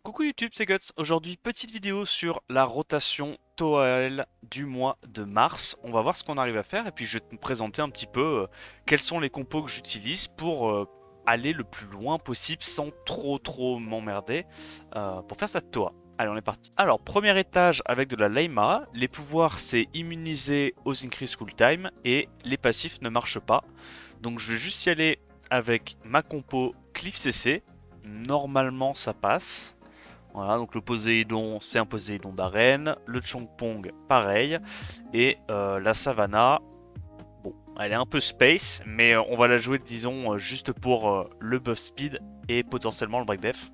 Coucou YouTube, c'est Guts. Aujourd'hui, petite vidéo sur la rotation TOAL du mois de mars. On va voir ce qu'on arrive à faire et puis je vais te présenter un petit peu quels sont les compos que j'utilise pour aller le plus loin possible sans trop m'emmerder pour faire cette TOA. Allez, on est parti. Alors, premier étage avec de la Leima. Les pouvoirs, c'est immunisé aux increase cooltime et les passifs ne marchent pas. Donc, je vais juste y aller avec ma compo Cliff CC. Normalement, ça passe. Voilà, donc le Poséidon, c'est un Poséidon d'arène. Le Chongpong, pareil. Et la Savannah, bon, elle est un peu space, mais on va la jouer, disons, juste pour le buff speed et potentiellement le break def.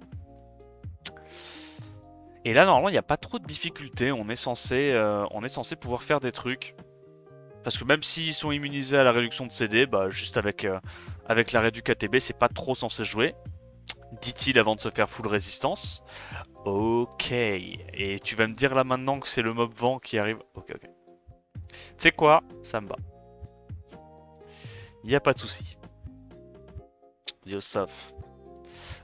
Et là, normalement, il n'y a pas trop de difficultés. On est censé pouvoir faire des trucs. Parce que même s'ils sont immunisés à la réduction de CD, bah, juste avec l'arrêt du KTB, c'est pas trop censé jouer. Dit-il avant de se faire full résistance. Ok. Et tu vas me dire là maintenant que c'est le mob vent qui arrive. Ok. Tu sais quoi? Ça me va. Y a pas de souci. Yosaf.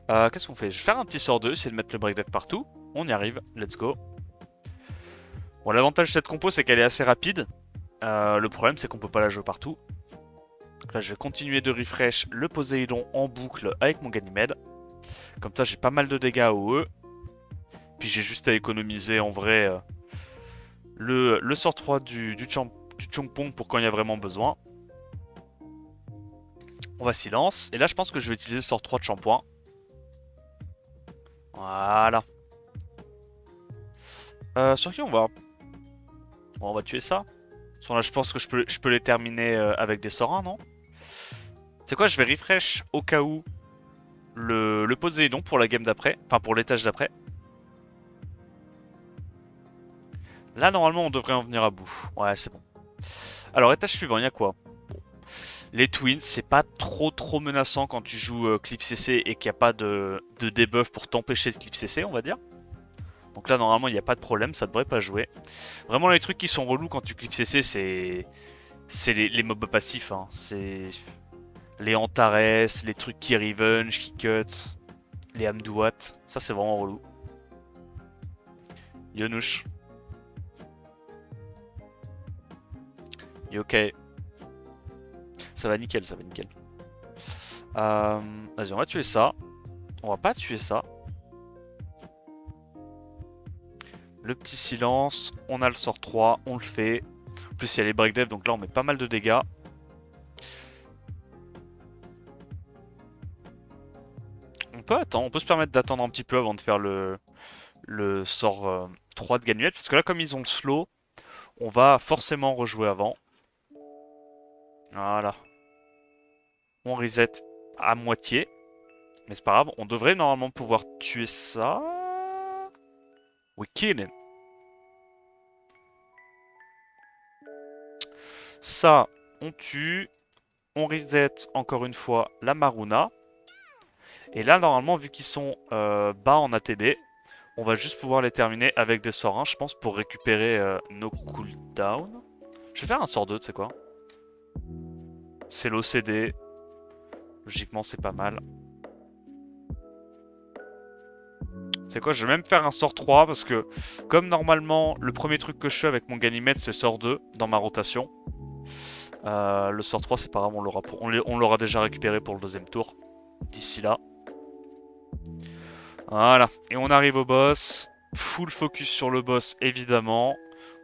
Qu'est-ce qu'on fait? Je vais faire un petit sort 2, essayer de mettre le break dev partout. On y arrive. Let's go. Bon, l'avantage de cette compo, c'est qu'elle est assez rapide. Le problème, c'est qu'on peut pas la jouer partout. Donc là, je vais continuer de refresh le Poséidon en boucle avec mon Ganymède. Comme ça, j'ai pas mal de dégâts au E. Puis j'ai juste à économiser en vrai le sort 3 du Chongpong pour quand il y a vraiment besoin. On va silence. Et là, je pense que je vais utiliser le sort 3 de shampoing. Voilà. Sur qui on va? Bon, on va tuer ça. Là, je pense que je peux les terminer avec des sorts 1, non? C'est quoi? Je vais refresh au cas où le Poséidon pour la game d'après. Enfin, pour l'étage d'après. Là, normalement, on devrait en venir à bout. Ouais, c'est bon. Alors, étage suivant, il y a quoi? Les Twins, c'est pas trop menaçant quand tu joues Cliff CC et qu'il n'y a pas de debuff pour t'empêcher de Cliff CC, on va dire. Donc là, normalement, il n'y a pas de problème, ça devrait pas jouer. Vraiment, les trucs qui sont relous quand tu Cliff CC, c'est les mobs passifs. Hein. C'est les Antares, les trucs qui revenge, qui cut, les Amdouat. Ça, c'est vraiment relou. Yonouch. Ok. Ça va nickel, ça va nickel. Vas-y, on va tuer ça. On va pas tuer ça. Le petit silence, on a le sort 3, on le fait. En plus, il y a les break dev, donc là, on met pas mal de dégâts. On peut attendre, on peut se permettre d'attendre un petit peu avant de faire le sort 3 de Ganuel. Parce que là, comme ils ont le slow, on va forcément rejouer avant. Voilà. On reset à moitié. Mais c'est pas grave, on devrait normalement pouvoir tuer ça. We kill him. Ça, on tue. On reset encore une fois la Maruna. Et là, normalement, vu qu'ils sont bas en ATB, on va juste pouvoir les terminer avec des sorts 1, je pense, pour récupérer nos cooldowns. Je vais faire un sort 2, tu sais quoi? C'est l'OCD. Logiquement, c'est pas mal. C'est quoi? Je vais même faire un sort 3 parce que, comme normalement, le premier truc que je fais avec mon Ganymède, c'est sort 2 dans ma rotation. Le sort 3, c'est pas grave, on l'aura déjà récupéré pour le deuxième tour. D'ici là. Voilà. Et on arrive au boss. Full focus sur le boss, évidemment.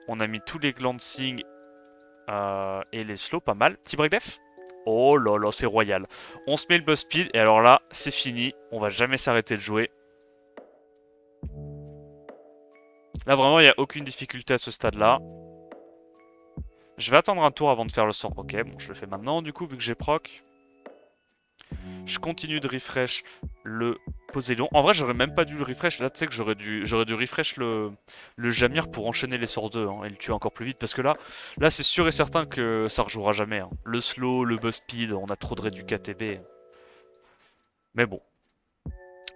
On a mis tous les glancing et les slows, pas mal. Petit break def. Oh là là, c'est royal. On se met le boss speed et alors là, c'est fini. On va jamais s'arrêter de jouer. Là, vraiment, il n'y a aucune difficulté à ce stade-là. Je vais attendre un tour avant de faire le sort. Ok, bon, je le fais maintenant, du coup, vu que j'ai proc. Je continue de refresh le Poséidon. En vrai, j'aurais même pas dû le refresh. Là, tu sais que j'aurais dû refresh le Jamir pour enchaîner les sorts 2 hein, et le tuer encore plus vite. Parce que là c'est sûr et certain que ça rejouera jamais. Hein. Le slow, le buzz speed, on a trop de réduit KTB. Mais bon,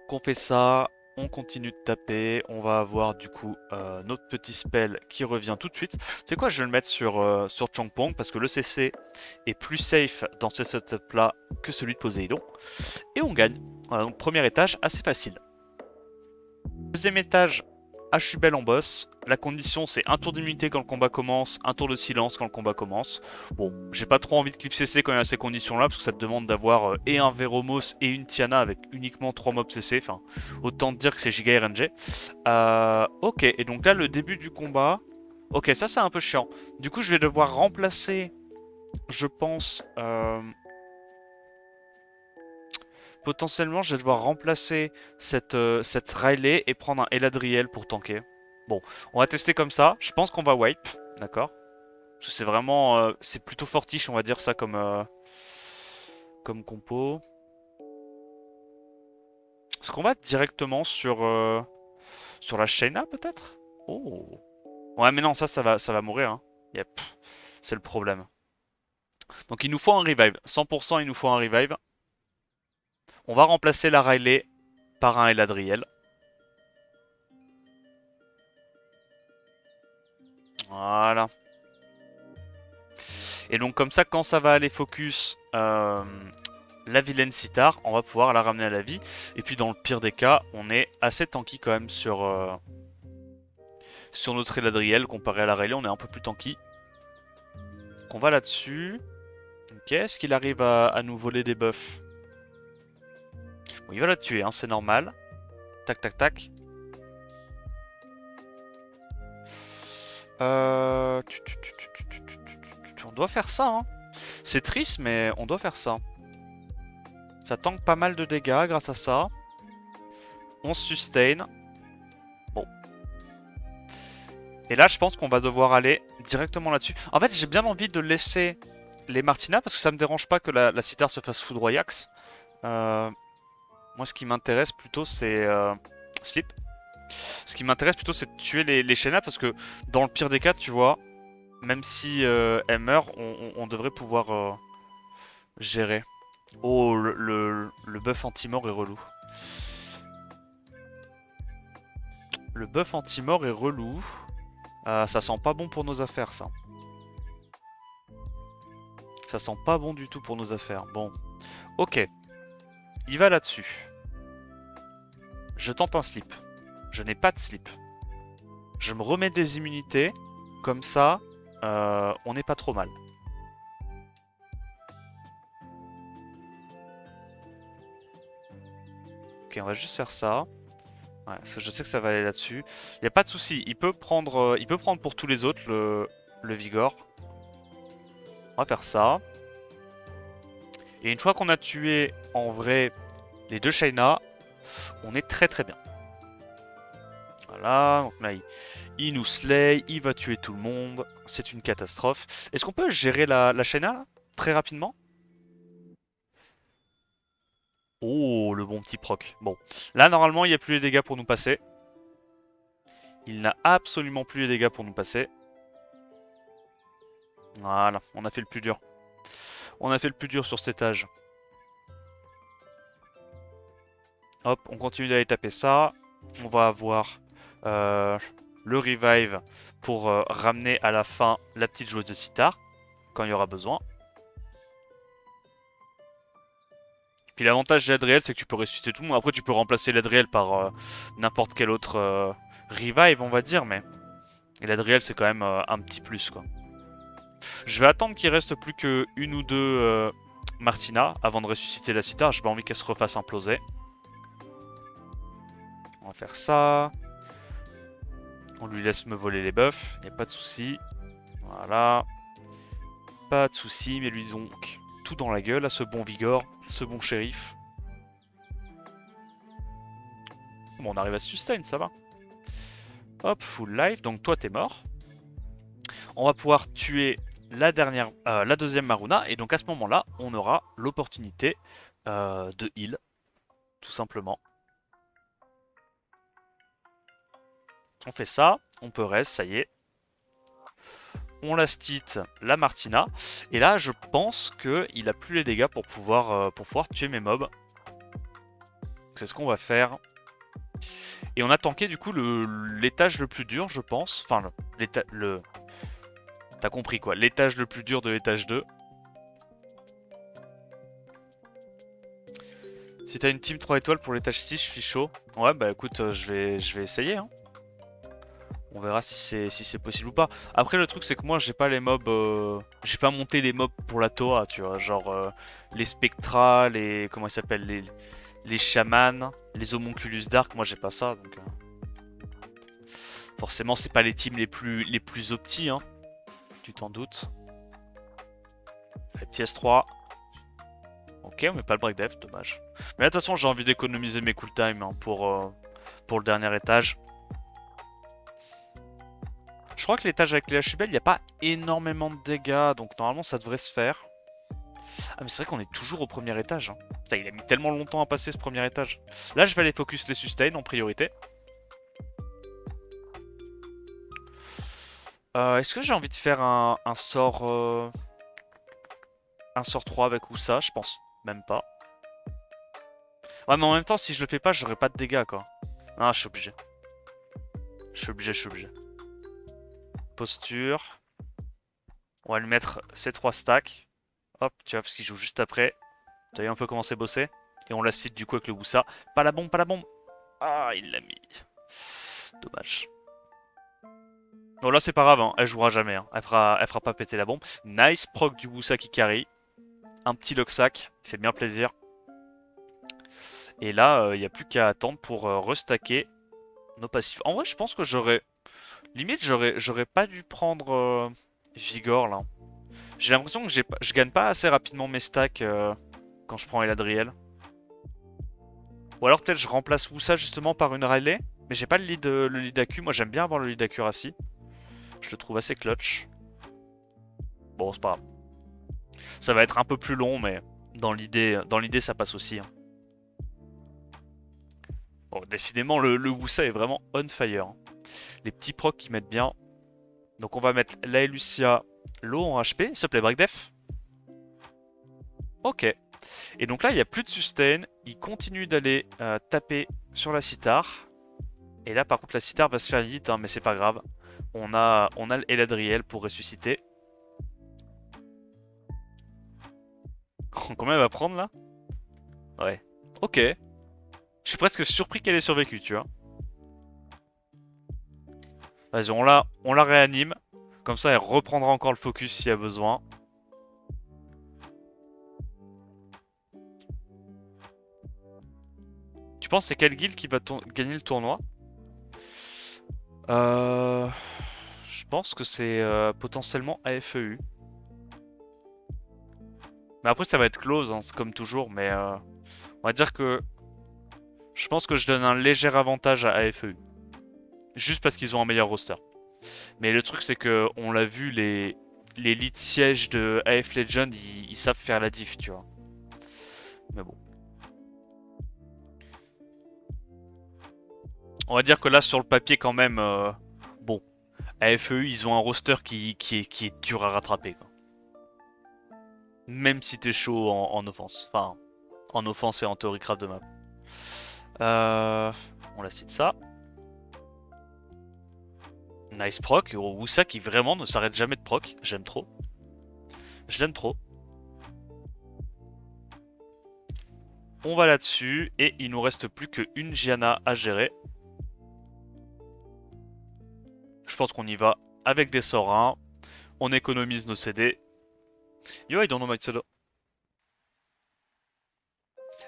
qu'on fait ça, on continue de taper. On va avoir du coup notre petit spell qui revient tout de suite. Tu sais quoi, je vais le mettre sur Chongpong parce que le CC est plus safe dans ce setup là que celui de Poséidon. Et on gagne. Voilà, donc premier étage, assez facile. Deuxième étage, Ashubel en boss. La condition, c'est un tour d'immunité quand le combat commence, un tour de silence quand le combat commence. Bon, j'ai pas trop envie de clip CC quand il y a ces conditions-là, parce que ça te demande d'avoir et un Veromos et une Tiana avec uniquement 3 mobs CC. Enfin, autant te dire que c'est giga RNG. Ok, et donc là, le début du combat... Ok, ça c'est un peu chiant. Du coup, je vais devoir remplacer, je pense... Potentiellement, je vais devoir remplacer cette Riley et prendre un Eladriel pour tanker. Bon, on va tester comme ça. Je pense qu'on va wipe, d'accord? Parce que c'est vraiment... c'est plutôt fortiche, on va dire ça comme compo. Est-ce qu'on va directement sur la Shayna, peut-être? Oh. Ouais, mais non, ça va mourir, hein. Yep, c'est le problème. Donc il nous faut un revive. 100% il nous faut un revive. On va remplacer la Riley par un Eladriel. Voilà. Et donc comme ça, quand ça va aller focus la vilaine Sitar, on va pouvoir la ramener à la vie. Et puis dans le pire des cas, on est assez tanky quand même sur notre Eladriel comparé à la Rayleigh, on est un peu plus tanky. Donc on va là-dessus. Ok, est-ce qu'il arrive à nous voler des buffs? Bon, il va la tuer, hein, c'est normal. Tac, tac, tac. On doit faire ça, hein. C'est triste, mais on doit faire ça. Ça tank pas mal de dégâts grâce à ça. On sustain. Bon. Et là, je pense qu'on va devoir aller directement là-dessus. En fait, j'ai bien envie de laisser les Martina parce que ça me dérange pas que la Citar se fasse foudroyax. Moi, ce qui m'intéresse plutôt, c'est Sleep. Ce qui m'intéresse plutôt, c'est de tuer les Shayna parce que dans le pire des cas, tu vois, même si elle meurt, on devrait pouvoir gérer. Oh, le buff anti-mort est relou. Le buff anti-mort est relou. Ça sent pas bon pour nos affaires, ça. Ça sent pas bon du tout pour nos affaires. Bon, ok. Il va là-dessus. Je tente un slip. Je n'ai pas de slip. Je me remets des immunités. Comme ça, on n'est pas trop mal. Ok, on va juste faire ça. Ouais, parce que je sais que ça va aller là-dessus. Il n'y a pas de souci. Il peut prendre pour tous les autres le Vigor. On va faire ça. Et une fois qu'on a tué en vrai les deux Shayna, on est très très bien. Voilà, donc là il nous slay, il va tuer tout le monde. C'est une catastrophe. Est-ce qu'on peut gérer la Shayna là, très rapidement? Oh, le bon petit proc. Bon, là normalement il n'y a plus les dégâts pour nous passer. Il n'a absolument plus les dégâts pour nous passer. Voilà, on a fait le plus dur. On a fait le plus dur sur cet étage. Hop, on continue d'aller taper ça. On va avoir le revive pour ramener à la fin la petite joueuse de sitar quand il y aura besoin. Puis l'avantage de l'Adriel, c'est que tu peux ressusciter tout le monde. Après, tu peux remplacer l'Adriel par n'importe quel autre revive, on va dire. Mais l'Adriel, c'est quand même un petit plus, quoi. Je vais attendre qu'il reste plus qu'une ou deux Martina avant de ressusciter la sitar. J'ai pas envie qu'elle se refasse imploser. On va faire ça. On lui laisse me voler les buffs. Y a pas de souci. Voilà. Pas de souci. Mais lui donc tout dans la gueule à ce bon Vigor, ce bon shérif. Bon, on arrive à sustain, ça va. Hop, full life. Donc toi, t'es mort. On va pouvoir tuer la deuxième Maruna. Et donc à ce moment-là, on aura l'opportunité de heal. Tout simplement. On fait ça. On peut rest, ça y est. On last-hit la Martina. Et là, je pense qu'il a plus les dégâts pour pouvoir tuer mes mobs. C'est ce qu'on va faire. Et on a tanké du coup l'étage le plus dur, je pense. Enfin, t'as compris quoi. L'étage le plus dur de l'étage 2. Si t'as une team 3 étoiles pour l'étage 6, je suis chaud. Ouais, bah écoute, je vais essayer. Hein. On verra si c'est possible ou pas. Après, le truc, c'est que moi, j'ai pas les mobs. J'ai pas monté les mobs pour la Toa, tu vois. Genre les Spectra, les. Comment ils s'appellent les chamans, les homunculus dark. Moi, j'ai pas ça. Donc, forcément, c'est pas les teams les plus optis, hein. Tu t'en doutes. Petit S3. Ok, on met pas le break dev, dommage. Mais là, de toute façon, j'ai envie d'économiser mes cooltime hein, pour le dernier étage. Je crois que l'étage avec les HUBL, il n'y a pas énormément de dégâts, donc normalement ça devrait se faire. Ah mais c'est vrai qu'on est toujours au premier étage. Hein. Putain, il a mis tellement longtemps à passer ce premier étage. Là, je vais aller focus les sustain en priorité. Est-ce que j'ai envie de faire un sort... un sort 3 avec ou ça? Je pense même pas. Ouais, mais en même temps, si je le fais pas, j'aurai pas de dégâts, quoi. Ah, je suis obligé. Je suis obligé. Posture. On va lui mettre ces 3 stacks. Hop, tu vois, parce qu'il joue juste après. Tu as vu un peu comment c'est bossé. Et on la cite du coup avec le Woussa. Pas la bombe, pas la bombe. Ah, il l'a mis. Dommage. Bon, là, c'est pas grave, hein. Elle jouera jamais. Hein. Elle fera pas péter la bombe. Nice proc du Woussa qui carry. Un petit Locksack. Fait bien plaisir. Et là, il n'y a plus qu'à attendre pour restacker nos passifs. En vrai, je pense que j'aurais... Limite, j'aurais pas dû prendre Vigor, là. J'ai l'impression que je gagne pas assez rapidement mes stacks quand je prends Eladriel. Ou alors peut-être je remplace Woussa justement par une Riley. Mais j'ai pas le lead AQ. Moi, j'aime bien avoir le lead accuracy. Je le trouve assez clutch. Bon, c'est pas grave. Ça va être un peu plus long, mais dans l'idée, ça passe aussi. Hein. Bon, décidément, le Woussa est vraiment on fire. Hein. Les petits procs qui mettent bien. Donc on va mettre la Lucia low en HP. S'il te plaît, break def. Ok. Et donc là, il n'y a plus de sustain. Il continue d'aller taper sur la Citar. Et là, par contre, la Citar va se faire vite, hein, mais c'est pas grave. On a l'Eladriel pour ressusciter. Combien elle va prendre là? Ouais. Ok. Je suis presque surpris qu'elle ait survécu, tu vois. Vas-y, on la réanime. Comme ça, elle reprendra encore le focus s'il y a besoin. Tu penses c'est quelle guilde qui va gagner le tournoi? Je pense que c'est potentiellement AFEU. Mais après, ça va être close, hein, c'est comme toujours. Mais on va dire que je pense que je donne un léger avantage à AFEU. Juste parce qu'ils ont un meilleur roster. Mais le truc, c'est que on l'a vu, les lead sièges de AF Legend, ils savent faire la diff, tu vois. Mais bon. On va dire que là, sur le papier, quand même, bon. AFEU, ils ont un roster qui est dur à rattraper, quoi. Même si t'es chaud en offense. Enfin, en offense et en théorie craft de map. On la cite ça. Nice proc. Woussa qui vraiment ne s'arrête jamais de proc. J'aime trop. Je l'aime trop. On va là-dessus. Et il nous reste plus qu'une Gianna à gérer. Je pense qu'on y va avec des sorts 1. On économise nos CD. Yo, I don't know my pseudo.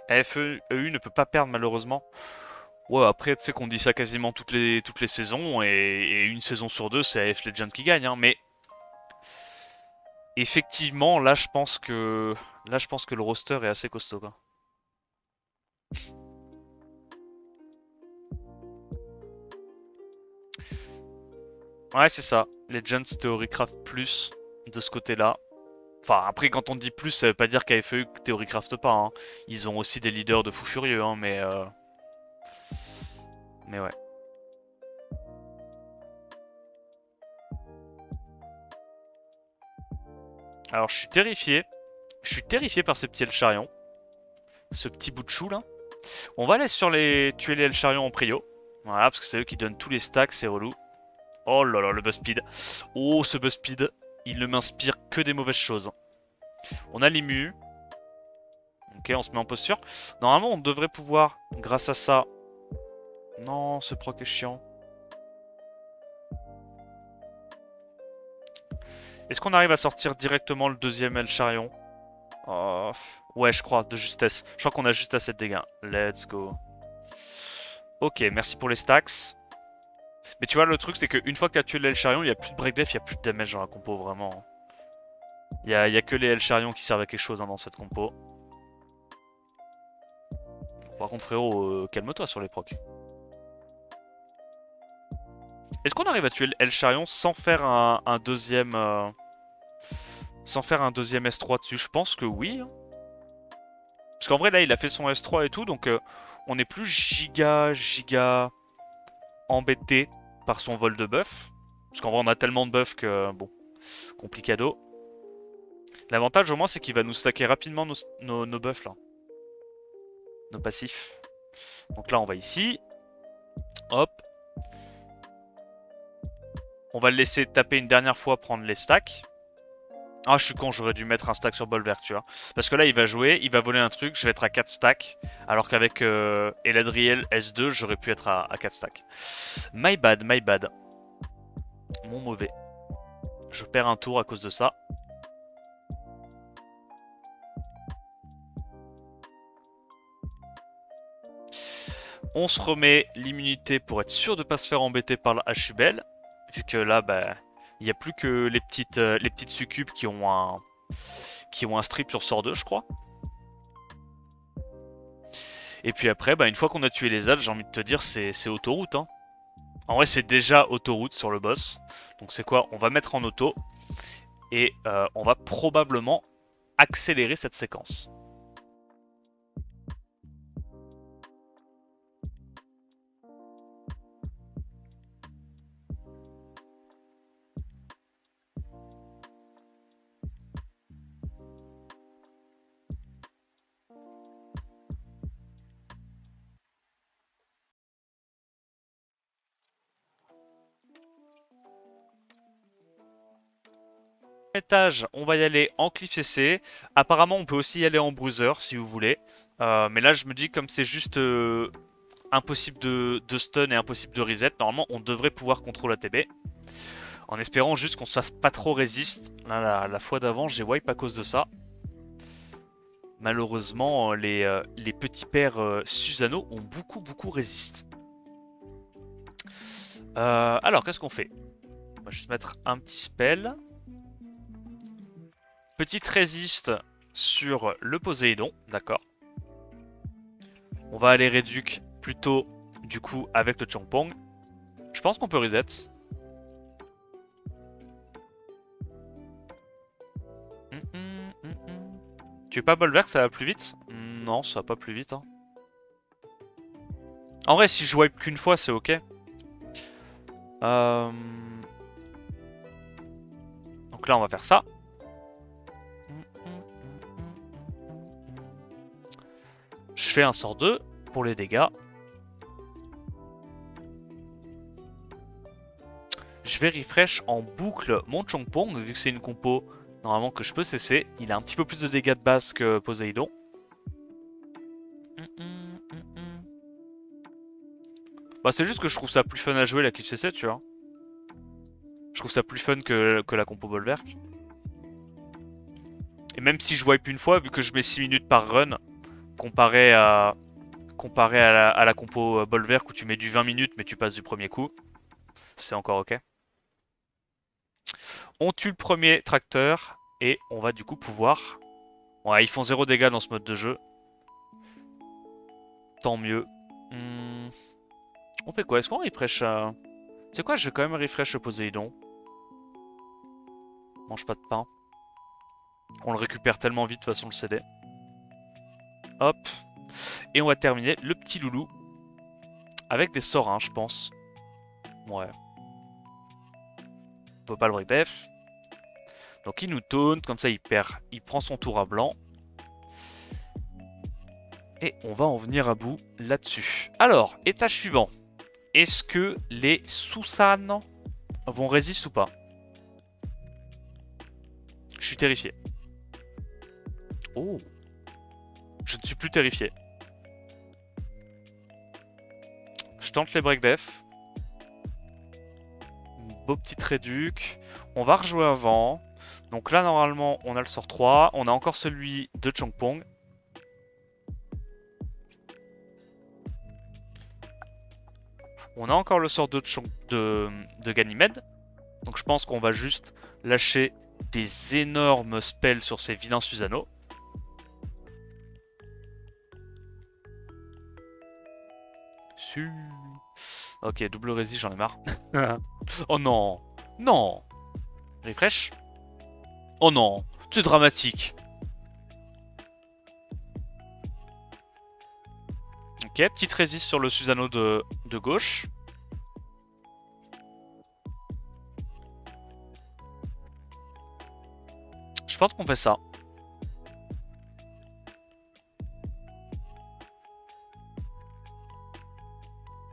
FEU ne peut pas perdre malheureusement. Ouais, après, tu sais qu'on dit ça quasiment toutes les saisons, et une saison sur deux, c'est AF Legends qui gagne, hein, mais effectivement, là, je pense que le roster est assez costaud, quoi. Ouais, c'est ça. Legends Theorycraft plus de ce côté-là. Enfin, après, quand on dit plus, ça veut pas dire qu'AFEU Theorycraft pas, hein. Ils ont aussi des leaders de fous furieux, hein, mais ouais. Alors, je suis terrifié. Je suis terrifié par ce petit Elcharion. Ce petit bout de chou, là. On va aller tuer les Elcharion en prio. Voilà, parce que c'est eux qui donnent tous les stacks, c'est relou. Oh là là, le buzz speed. Oh, ce buzz speed, il ne m'inspire que des mauvaises choses. On a l'Imu. Ok, on se met en posture. Normalement, on devrait pouvoir, grâce à ça... Non, ce proc est chiant. Est-ce qu'on arrive à sortir directement le deuxième El Charion? Oh, ouais, je crois, de justesse. Je crois qu'on a juste assez de dégâts. Let's go. Ok, merci pour les stacks. Mais tu vois, le truc, c'est qu'une fois que tu as tué l'El Charion, il n'y a plus de break def, il n'y a plus de damage dans la compo, vraiment. Il y a que les El Charion qui servent à quelque chose hein, dans cette compo. Par contre, frérot, calme-toi sur les procs. Est-ce qu'on arrive à tuer El Charion sans faire un deuxième... sans faire un deuxième S3 dessus? Je pense que oui. Hein. Parce qu'en vrai, là, il a fait son S3 et tout, donc on est plus giga embêté par son vol de buff. Parce qu'en vrai, on a tellement de buffs que, bon, complicado. L'avantage, au moins, c'est qu'il va nous stacker rapidement nos buffs, là. Nos passifs. Donc là, on va ici. Hop. On va le laisser taper une dernière fois, prendre les stacks. Ah, je suis con, j'aurais dû mettre un stack sur Bolverk, tu vois. Parce que là, il va jouer, il va voler un truc, je vais être à 4 stacks. Alors qu'avec Eladriel S2, j'aurais pu être à 4 stacks. My bad, my bad. Mon mauvais. Je perds un tour à cause de ça. On se remet l'immunité pour être sûr de ne pas se faire embêter par la HUBL. Vu que là, bah, il n'y a plus que les petites succubes qui ont un strip sur sort 2, je crois. Et puis après, bah, une fois qu'on a tué les adds, j'ai envie de te dire, c'est autoroute. Hein. En vrai, c'est déjà autoroute sur le boss. Donc c'est quoi? On va mettre en auto. Et on va probablement accélérer cette séquence. Étage, on va y aller en cliff CC. Apparemment, on peut aussi y aller en bruiser si vous voulez. Mais là, je me dis, comme c'est juste impossible de stun et impossible de reset, normalement, on devrait pouvoir contrôler ATB. En espérant juste qu'on se fasse pas trop résiste. Là, la fois d'avant, j'ai wipe à cause de ça. Malheureusement, les petits pères Susano ont beaucoup résisté. Alors, qu'est-ce qu'on fait? On va juste mettre un petit spell. Petite résiste sur le Poséidon, d'accord. On va aller réduc plutôt, du coup, avec le Champong. Je pense qu'on peut reset. Tu veux pas Bolverk, ça va plus vite? Non, ça va pas plus vite. Hein. En vrai, si je wipe qu'une fois, c'est ok. Donc là, on va faire ça. Je fais un sort 2 pour les dégâts. Je vais refresh en boucle mon Chongpong, vu que c'est une compo normalement que je peux cesser. Il a un petit peu plus de dégâts de base que Poséidon. Bah c'est juste que je trouve ça plus fun à jouer la cliff CC, tu vois. Je trouve ça plus fun que la compo Bolverk. Et même si je wipe une fois, vu que je mets 6 minutes par run, comparé à la compo Bolverk où tu mets du 20 minutes mais tu passes du premier coup, c'est encore ok. On tue le premier tracteur et on va du coup pouvoir... Ouais, ils font 0 dégâts dans ce mode de jeu. Tant mieux. On fait quoi? Est-ce qu'on refresh Tu sais quoi? Je vais quand même refresh le Poséidon. Mange pas de pain. On le récupère tellement vite de toute façon le CD. Hop. Et on va terminer le petit loulou. Avec des sorts, hein, je pense. Ouais. On peut pas le break def. Donc il nous taunt, comme ça il perd. Il prend son tour à blanc. Et on va en venir à bout là-dessus. Alors, étage suivant. Est-ce que les Susan vont résister ou pas? Je suis terrifié. Oh. Je ne suis plus terrifié. Je tente les break def. Beau petit réduc. On va rejouer avant. Donc là, normalement, on a le sort 3. On a encore celui de Chongpong. On a encore le sort de Ganymède. Donc je pense qu'on va juste lâcher des énormes spells sur ces vilains Susanoo. Ok, double rési, j'en ai marre. Oh non. Non. Refresh. Oh non. C'est dramatique. Ok, petite résiste sur le Susanoo de gauche. Je pense qu'on fait ça.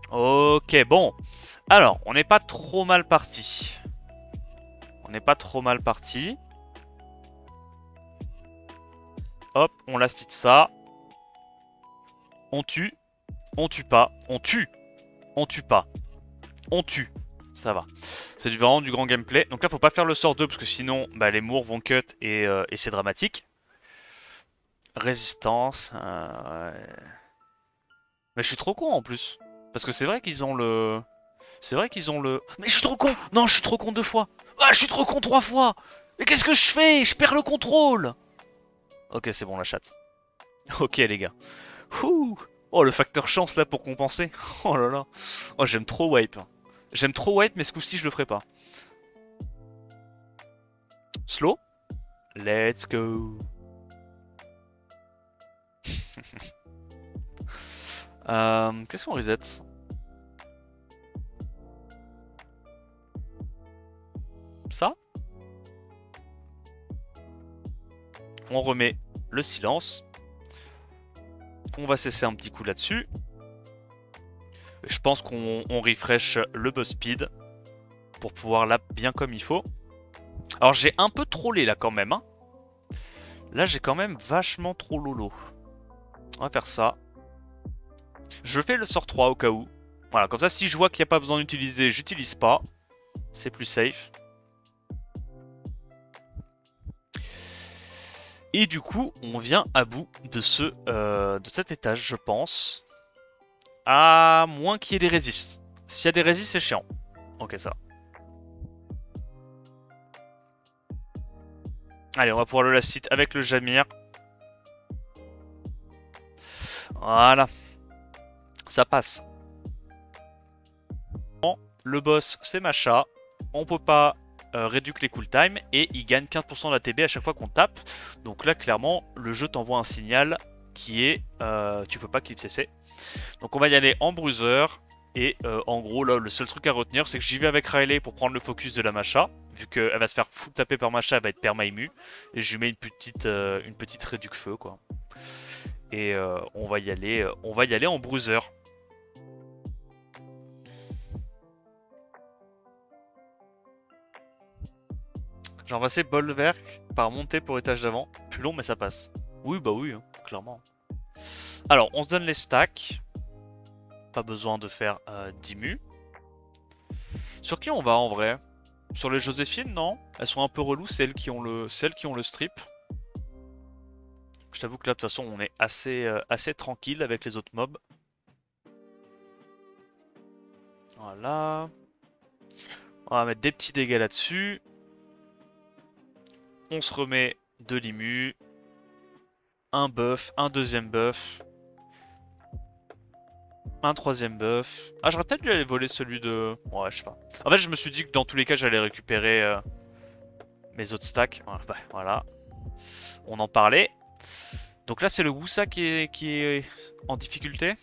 Ok, bon. Alors, on n'est pas trop mal parti. On n'est pas trop mal parti. Hop, on last hit ça. On tue. On tue pas. On tue. On tue pas. On tue. Ça va. C'est vraiment du grand gameplay. Donc là, faut pas faire le sort 2 parce que sinon, bah, les mours vont cut et c'est dramatique. Résistance. Mais je suis trop con en plus. Parce que c'est vrai qu'ils ont le... C'est vrai qu'ils ont le... Mais je suis trop con. Non, je suis trop con 2 fois. Ah, je suis trop con 3 fois. Mais qu'est-ce que je fais? Je perds le contrôle. Ok, c'est bon, la chatte. Ok, les gars. Ouh. Oh, le facteur chance là pour compenser. Oh là là. Oh, j'aime trop wipe. J'aime trop wipe, mais ce coup-ci, je le ferai pas. Slow. Let's go. Qu'est-ce qu'on reset? Ça? On remet le silence. On va cesser un petit coup là-dessus. Je pense qu'on refresh le boss speed pour pouvoir là bien comme il faut. Alors j'ai un peu trollé là quand même. Hein. Là j'ai quand même vachement trop lolo. On va faire ça. Je fais le sort 3 au cas où. Voilà, comme ça si je vois qu'il n'y a pas besoin d'utiliser, j'utilise pas. C'est plus safe. Et du coup, on vient à bout de cet étage, je pense. À moins qu'il y ait des résistes. S'il y a des résistes, c'est chiant. Ok, ça. Allez, on va pouvoir le last hit avec le Jamir. Voilà. Ça passe. Le boss, c'est Masha. On peut pas réduire les cool time et il gagne 15% d'ATB à chaque fois qu'on tape. Donc là, clairement, le jeu t'envoie un signal qui est tu peux pas clip CC. Donc on va y aller en bruiser. Et en gros, là, le seul truc à retenir, c'est que j'y vais avec Riley pour prendre le focus de la Masha. Vu qu'elle va se faire full taper par Masha, elle va être perma-ému. Et je lui mets une petite réduc feu, quoi. Et on va y aller en bruiser. J'ai remplacé Bolverk par montée pour étage d'avant. Plus long, mais ça passe. Oui, bah oui, hein, clairement. Alors, on se donne les stacks. Pas besoin de faire 10 mus. Sur qui on va en vrai? Sur les Joséphine, non? Elles sont un peu reloues, celles qui ont le strip. Je t'avoue que là, de toute façon, on est assez tranquille avec les autres mobs. Voilà. On va mettre des petits dégâts là-dessus. On se remet de l'immu. Un buff, un deuxième buff. Un troisième buff. Ah, j'aurais peut-être dû aller voler celui de... Ouais, je sais pas. En fait, je me suis dit que dans tous les cas, j'allais récupérer mes autres stacks. Voilà. On en parlait. Donc là, c'est le Wusa qui est en difficulté.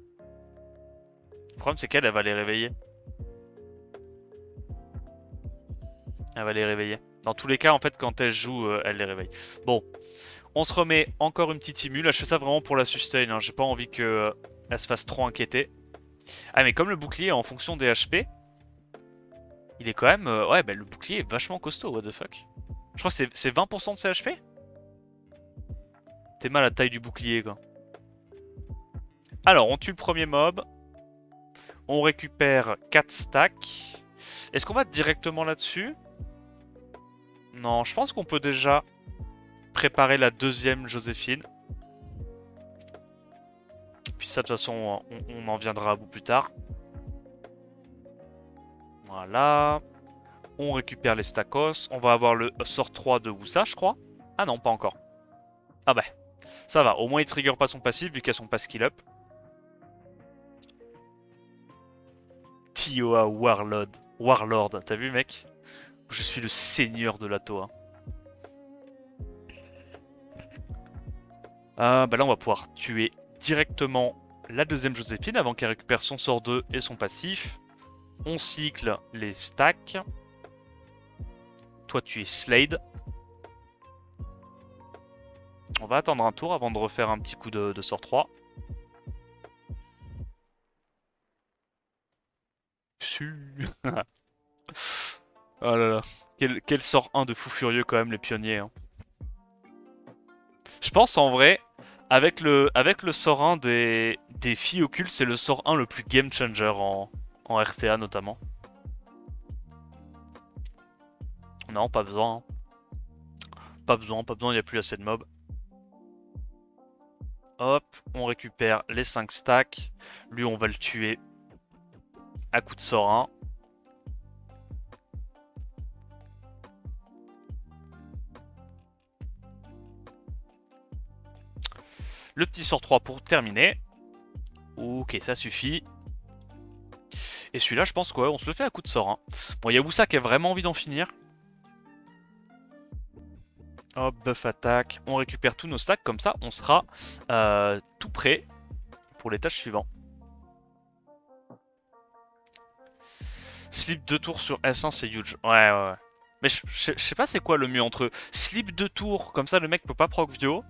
Le problème, c'est qu'elle va les réveiller. Elle va les réveiller. Dans tous les cas, en fait, quand elle joue, elle les réveille. Bon. On se remet encore une petite immu. Là, je fais ça vraiment pour la sustain. Hein. J'ai pas envie qu'elle se fasse trop inquiéter. Ah, mais comme le bouclier est en fonction des HP, il est quand même... ouais, bah, le bouclier est vachement costaud, what the fuck. Je crois que c'est 20% de ses HP. T'es mal à la taille du bouclier, quoi. Alors, on tue le premier mob. On récupère 4 stacks. Est-ce qu'on va directement là-dessus? Non, je pense qu'on peut déjà préparer la deuxième Joséphine. Puis ça, de toute façon, on en viendra à bout plus tard. Voilà. On récupère les stackos. On va avoir le sort 3 de Wusa, je crois. Ah non, pas encore. Ah bah, ça va. Au moins, il trigger pas son passif vu qu'elles sont pas skill up. Tioa Warlord. Warlord, t'as vu, mec? Je suis le seigneur de la Toa. Bah là, on va pouvoir tuer directement la deuxième Joséphine avant qu'elle récupère son sort 2 et son passif. On cycle les stacks. Toi, tu es Slade. On va attendre un tour avant de refaire un petit coup de sort 3. Oh là là. Quel sort 1 de fou furieux quand même, les pionniers. Hein. Je pense en vrai, avec le sort 1 des filles occultes, c'est le sort 1 le plus game changer en RTA notamment. Non, pas besoin. Hein. Pas besoin, il n'y a plus assez de mobs. Hop, on récupère les 5 stacks. Lui, on va le tuer à coup de sort 1. Le petit sort 3 pour terminer. Ok, ça suffit. Et celui-là, je pense qu'on se le fait à coup de sort 1. Bon, il y a Wusa qui a vraiment envie d'en finir. Hop, buff attaque. On récupère tous nos stacks. Comme ça, on sera tout prêt pour les tâches suivantes. Slip 2 tours sur S1, c'est huge. Ouais. Mais je sais pas c'est quoi le mieux entre slip 2 tours, comme ça le mec peut pas proc Vio,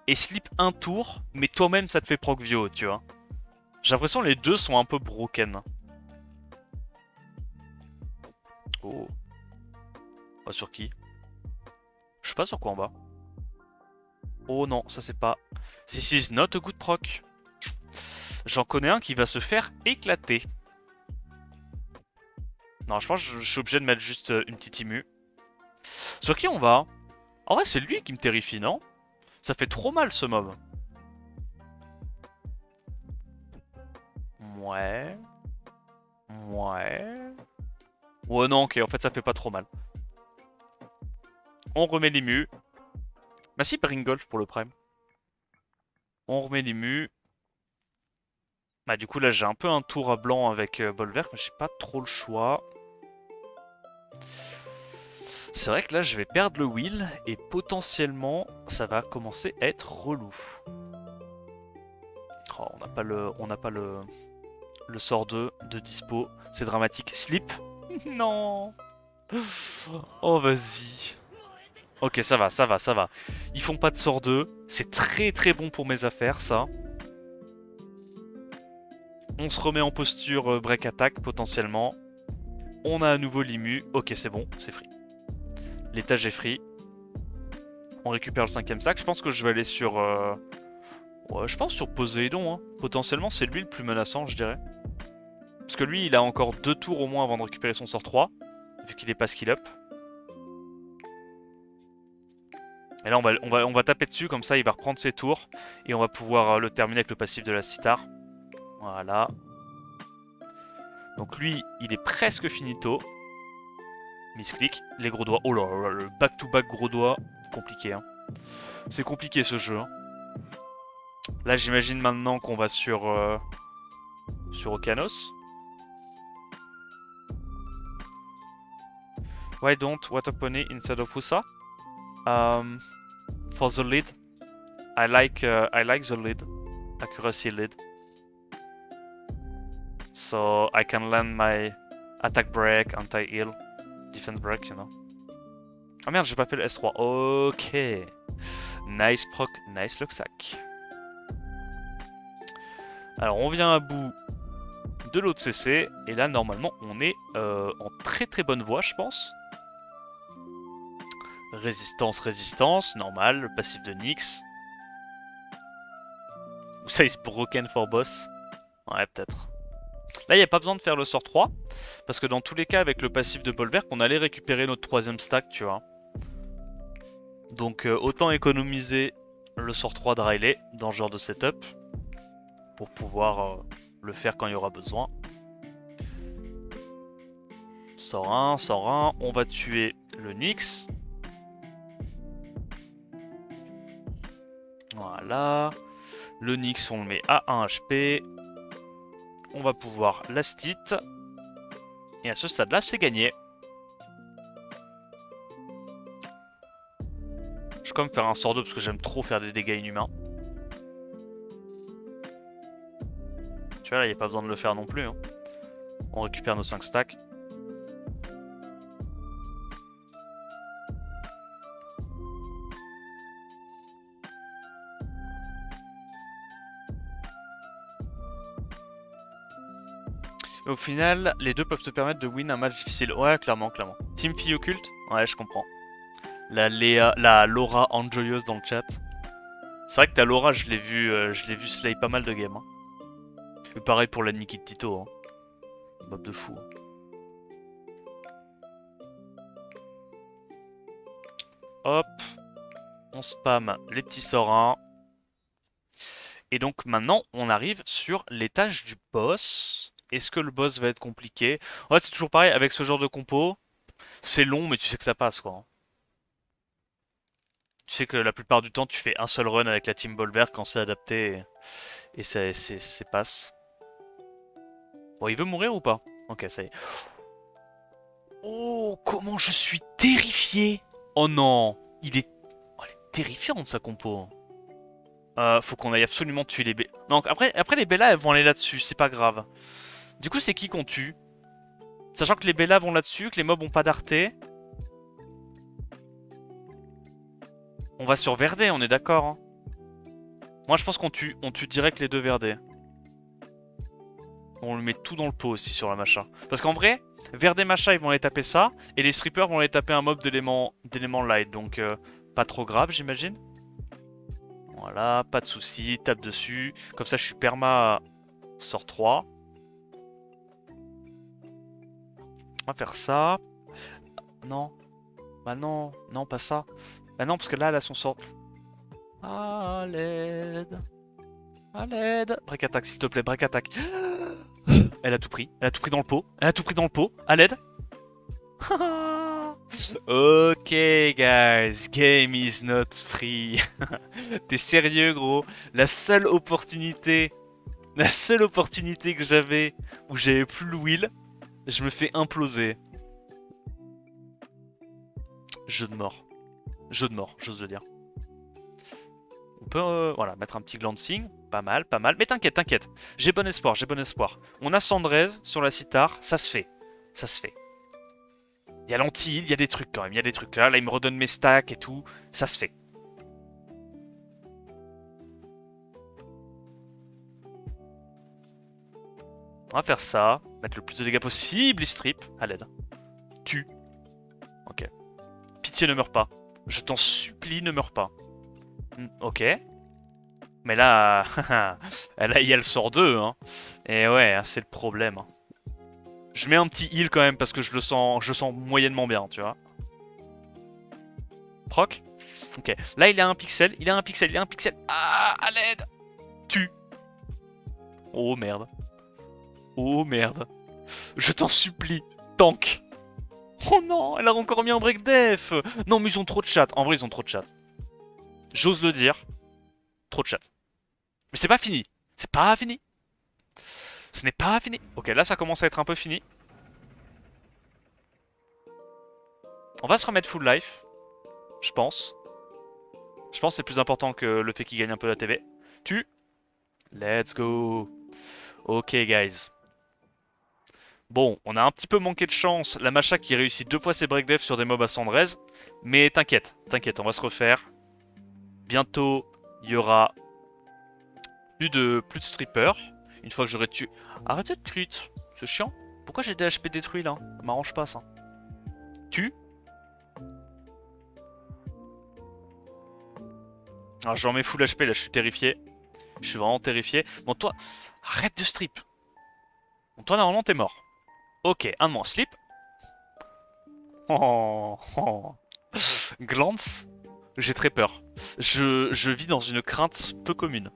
et slip 1 tour, mais toi-même ça te fait proc Vio, tu vois. J'ai l'impression que les deux sont un peu broken. Oh. Pas sur qui? Je sais pas sur quoi on va. Oh non, ça c'est pas... This is not a good proc. J'en connais un qui va se faire éclater. Non, je pense que je suis obligé de mettre juste une petite immu. Sur qui on va? En vrai, c'est lui qui me terrifie, non? Ça fait trop mal ce mob. Ouais. Ouais, non, ok, en fait, ça fait pas trop mal. On remet l'immu. Bah si, Bringolf pour le prime. On remet l'immu. Bah du coup, là, j'ai un peu un tour à blanc avec Bolver, mais j'ai pas trop le choix. C'est vrai que là, je vais perdre le wheel, et potentiellement, ça va commencer à être relou. Oh, on n'a pas le sort 2 de dispo. C'est dramatique. Slip. Non. Oh, vas-y. Ok, ça va. Ils font pas de sort 2. C'est très très bon pour mes affaires, ça. On se remet en posture break attack, potentiellement. On a à nouveau l'immu. Ok, c'est bon, c'est free. L'étage est free. On récupère le 5ème sac. Je pense que je vais aller sur... Ouais, je pense sur Poséidon. Hein. Potentiellement, c'est lui le plus menaçant, je dirais. Parce que lui, il a encore 2 tours au moins avant de récupérer son sort 3. Vu qu'il est pas skill up. Et là, on va taper dessus, comme ça, il va reprendre ses tours. Et on va pouvoir le terminer avec le passif de la Citar. Voilà. Donc lui, il est presque finito. Misclick, les gros doigts. Oh là là, le back-to-back gros doigts. Compliqué, hein. C'est compliqué ce jeu. Hein. Là, j'imagine maintenant qu'on va sur Okanos. Why don't Water Pony instead of Wusa? For the lead, I like the lead, accuracy lead. So I can land my attack break, anti-heal, defense break, you know. Ah merde, j'ai pas fait le S3. Ok. Nice proc, nice Luxac. Alors on vient à bout de l'autre CC. Et là, normalement, on est en très très bonne voie, je pense. Résistance, normal. Le passif de Nyx. Ou ça is broken for boss. Ouais, peut-être. Là, il n'y a pas besoin de faire le sort 3. Parce que dans tous les cas, avec le passif de Bolverk, on allait récupérer notre troisième stack, tu vois. Donc, autant économiser le sort 3 de Riley dans ce genre de setup. Pour pouvoir le faire quand il y aura besoin. Sort 1, sort 1. On va tuer le Nyx. Voilà. Le Nyx, on le met à 1 HP. On va pouvoir Lastit. Et à ce stade-là, c'est gagné. Je vais quand même faire un sort 2 parce que j'aime trop faire des dégâts inhumains. Tu vois, là, il n'y a pas besoin de le faire non plus. Hein. On récupère nos 5 stacks. Au final, les deux peuvent te permettre de win un match difficile. Ouais, clairement, clairement. Team fille occulte? Ouais, je comprends. La Laura enjoyeuse dans le chat. C'est vrai que ta Laura, je l'ai vu slay pas mal de games. Hein. Et pareil pour la Nikki de Tito. Hein. Mob de fou. Hein. Hop. On spam les petits sorts 1. Et donc maintenant, on arrive sur l'étage du boss. Est-ce que le boss va être compliqué? En fait, c'est toujours pareil, avec ce genre de compo, c'est long, mais tu sais que ça passe, quoi. Tu sais que la plupart du temps, tu fais un seul run avec la Team Bolverk quand c'est adapté, et c'est passe. Bon, il veut mourir ou pas? Ok, ça y est. Oh, comment je suis terrifié! Oh non! Elle est terrifiante, sa compo. Faut qu'on aille absolument tuer les Bellas. Donc après les Bellas, elles vont aller là-dessus, c'est pas grave. Du coup, c'est qui qu'on tue? Sachant que les Bellas vont là-dessus, que les mobs ont pas d'arté. On va sur Verdé, on est d'accord. Hein. Moi, je pense on tue direct les deux Verdé. On le met tout dans le pot aussi sur la Macha. Parce qu'en vrai, Verdé Macha, ils vont aller taper ça. Et les strippers vont aller taper un mob d'éléments light. Donc, pas trop grave, j'imagine. Voilà, pas de soucis. Tape dessus. Comme ça, je suis perma sort 3. On va faire ça. Non. Bah non. Non, pas ça. Bah non, parce que là, elle a son sort. À l'aide. À l'aide. Break attack, s'il te plaît, break attack. Elle a tout pris. Elle a tout pris dans le pot. Elle a tout pris dans le pot. À l'aide. Ok, guys. Game is not free. T'es sérieux, gros? La seule opportunité. La seule opportunité que j'avais où j'avais plus le will, je me fais imploser. Jeu de mort. Jeu de mort, j'ose le dire. On peut voilà, mettre un petit glancing. Pas mal, pas mal. Mais t'inquiète, t'inquiète. J'ai bon espoir, j'ai bon espoir. On a Sandrez sur la Citar. Ça se fait. Ça se fait. Il y a l'anti-heal, il y a des trucs quand même. Il y a des trucs là. Là, il me redonne mes stacks et tout. Ça se fait. On va faire ça. Mettre le plus de dégâts possible. Il strip. À l'aide. Tue. Ok. Pitié, ne meurs pas. Je t'en supplie, ne meurs pas. Ok. Mais là, là, il y a le sort 2. Hein. Et ouais, c'est le problème. Hein. Je mets un petit heal quand même parce que je le sens moyennement bien, tu vois. Proc. Ok. Là, il a un pixel. Il a un pixel. Il a un pixel. Ah, à l'aide. Tue. Oh merde. Oh merde. Je t'en supplie. Tank. Oh non, elle a encore mis un break def. Non, mais ils ont trop de chat. En vrai, ils ont trop de chat. J'ose le dire. Trop de chat. Mais c'est pas fini. C'est pas fini. Ce n'est pas fini. Ok, là, ça commence à être un peu fini. On va se remettre full life. Je pense. Je pense que c'est plus important que le fait qu'il gagne un peu la TV. Tu. Let's go. Ok, guys. Bon, on a un petit peu manqué de chance. La Macha qui réussit 2 fois ses breakdef sur des mobs à Sandrez. Mais t'inquiète, t'inquiète, on va se refaire. Bientôt, il y aura plus de strippers. Une fois que j'aurai tué... Arrêtez de crit, c'est chiant. Pourquoi j'ai des HP détruits là? Ça m'arrange pas ça. Tu. Alors je remets full HP là, je suis terrifié. Je suis vraiment terrifié. Bon, toi, arrête de strip. Bon, toi, normalement, t'es mort. Ok, un de moins. Slip. Oh, oh. Glance. J'ai très peur. Je vis dans une crainte peu commune.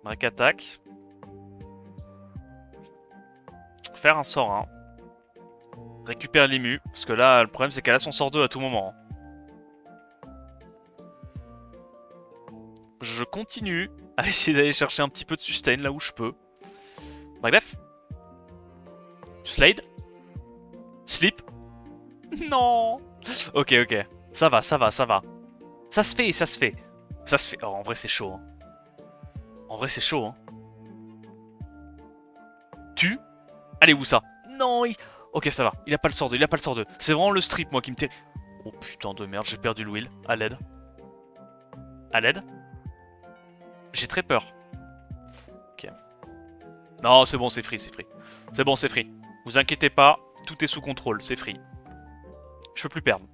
Break attack. Faire un sort 1. Récupère l'ému. Parce que là, le problème, c'est qu'elle a son sort 2 à tout moment. Je continue à essayer d'aller chercher un petit peu de sustain là où je peux. Bref. Slade. Sleep. Non. Ok, ok. Ça va, ça va, ça va. Ça se fait, ça se fait. Ça se fait. Oh, en vrai, c'est chaud. Hein. En vrai, c'est chaud. Hein. Tu. Allez, où ça? Non, il... Ok, ça va. Il a pas le sort 2, il a pas le sort 2. C'est vraiment le strip, moi, qui me terre... Oh putain de merde, j'ai perdu le wheel. À l'aide. À l'aide. J'ai très peur. Ok. Non, c'est bon, c'est free, c'est free. C'est bon, c'est free. Vous inquiétez pas, tout est sous contrôle, c'est free. Je peux plus perdre.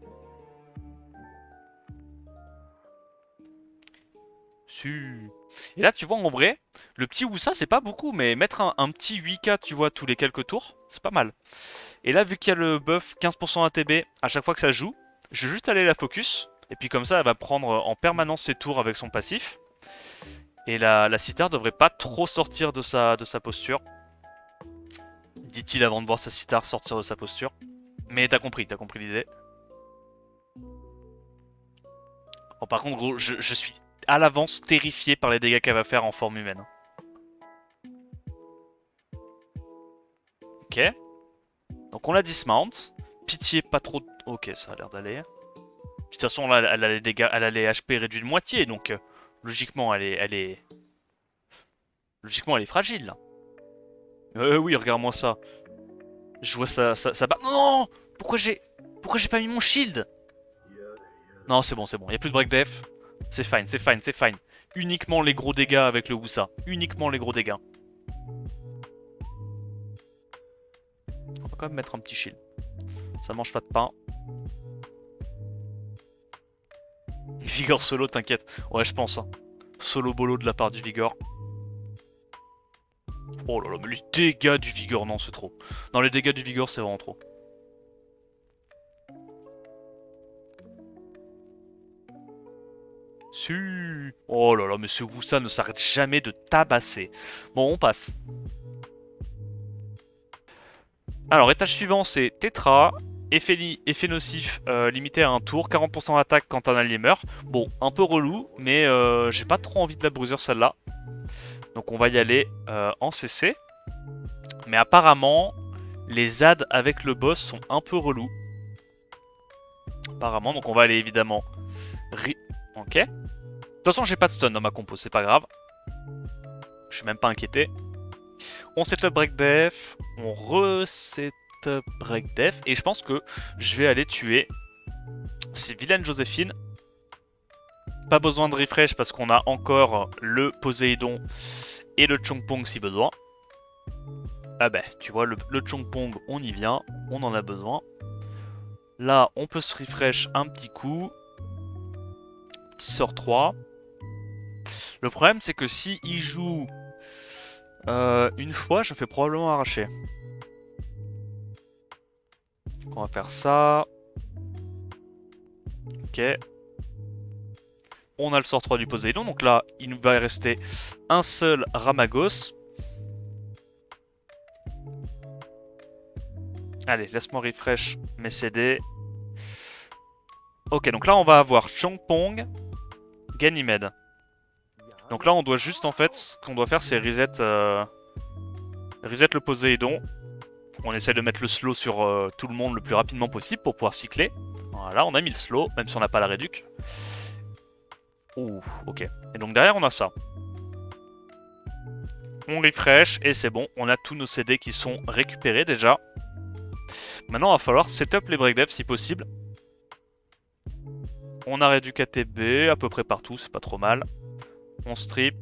Su. Et là, tu vois, en vrai, le petit Wusa, c'est pas beaucoup, mais mettre un petit 8K, tu vois, tous les quelques tours, c'est pas mal. Et là, vu qu'il y a le buff 15% ATB à chaque fois que ça joue, je vais juste aller la focus. Et puis comme ça, elle va prendre en permanence ses tours avec son passif. Et la sitar devrait pas trop sortir de sa posture. Dit-il avant de voir sa sitar sortir de sa posture. Mais t'as compris l'idée. Bon, par contre, gros, je suis à l'avance terrifié par les dégâts qu'elle va faire en forme humaine. Ok. Donc on la dismount. Pitié, pas trop... Ok, ça a l'air d'aller. De toute façon, là, elle a les dégâts, elle a les HP réduits de moitié, donc logiquement, logiquement, elle est fragile. Là. Oui, regarde-moi ça. Je vois ça bat. Non, pourquoi j'ai pas mis mon shield? Non, c'est bon, c'est bon. Y a plus de break def. C'est fine, c'est fine, c'est fine. Uniquement les gros dégâts avec le Wusa. Uniquement les gros dégâts. On va quand même mettre un petit shield. Ça mange pas de pain. Vigor solo, t'inquiète. Ouais, je pense. Hein. Solo bolo de la part du Vigor. Oh là là, mais les dégâts du Vigor, non, c'est trop. Non, les dégâts du Vigor, c'est vraiment trop. Su. Oh là là, mais ce Wusa ne s'arrête jamais de tabasser. Bon, on passe. Alors, étage suivant, c'est Tetra. Effet nocif limité à un tour, 40% d'attaque quand un allié meurt. Bon, un peu relou, mais j'ai pas trop envie de la bruiser celle-là. Donc on va y aller en CC. Mais apparemment, les adds avec le boss sont un peu relous. Apparemment, donc on va aller évidemment... Ok. De toute façon, j'ai pas de stun dans ma compo, c'est pas grave. Je suis même pas inquiété. On set up break def, on reset up break def, et je pense que je vais aller tuer ces vilaines Joséphine. Pas besoin de refresh parce qu'on a encore le Poséidon et le Chongpong si besoin. Ah bah, tu vois, le Chongpong, on y vient, on en a besoin. Là, on peut se refresh un petit coup. Petit sort 3. Le problème, c'est que si il joue une fois, je fais probablement arracher. On va faire ça. Ok. On a le sort 3 du Poséidon. Donc là, il nous va rester un seul Ramagos. Allez, laisse-moi refresh mes CD. Ok, donc là, on va avoir Chongpong, Ganymede. Donc là, on doit juste, en fait, ce qu'on doit faire, c'est reset le Poséidon. On essaie de mettre le slow sur tout le monde le plus rapidement possible pour pouvoir cycler. Voilà, on a mis le slow, même si on n'a pas la réduc. Ouh, ok. Et donc derrière, on a ça. On refresh et c'est bon, on a tous nos CD qui sont récupérés déjà. Maintenant, il va falloir setup les breakdevs si possible. On a réduit KTB à peu près partout, c'est pas trop mal. On strip.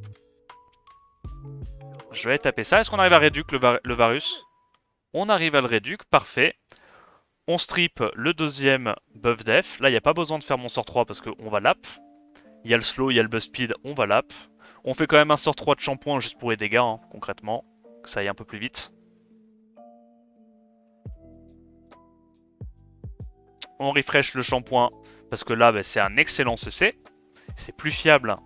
Je vais taper ça. Est-ce qu'on arrive à réduire le Varus? On arrive à le réduire, parfait. On strip le deuxième buff def. Là, il n'y a pas besoin de faire mon sort 3 parce qu'on va lap. Il y a le slow, il y a le buzz speed, on va lap. On fait quand même un sort 3 de shampoing juste pour les dégâts, hein, concrètement. Que ça aille un peu plus vite. On refresh le shampoing parce que là, bah, c'est un excellent CC. C'est plus fiable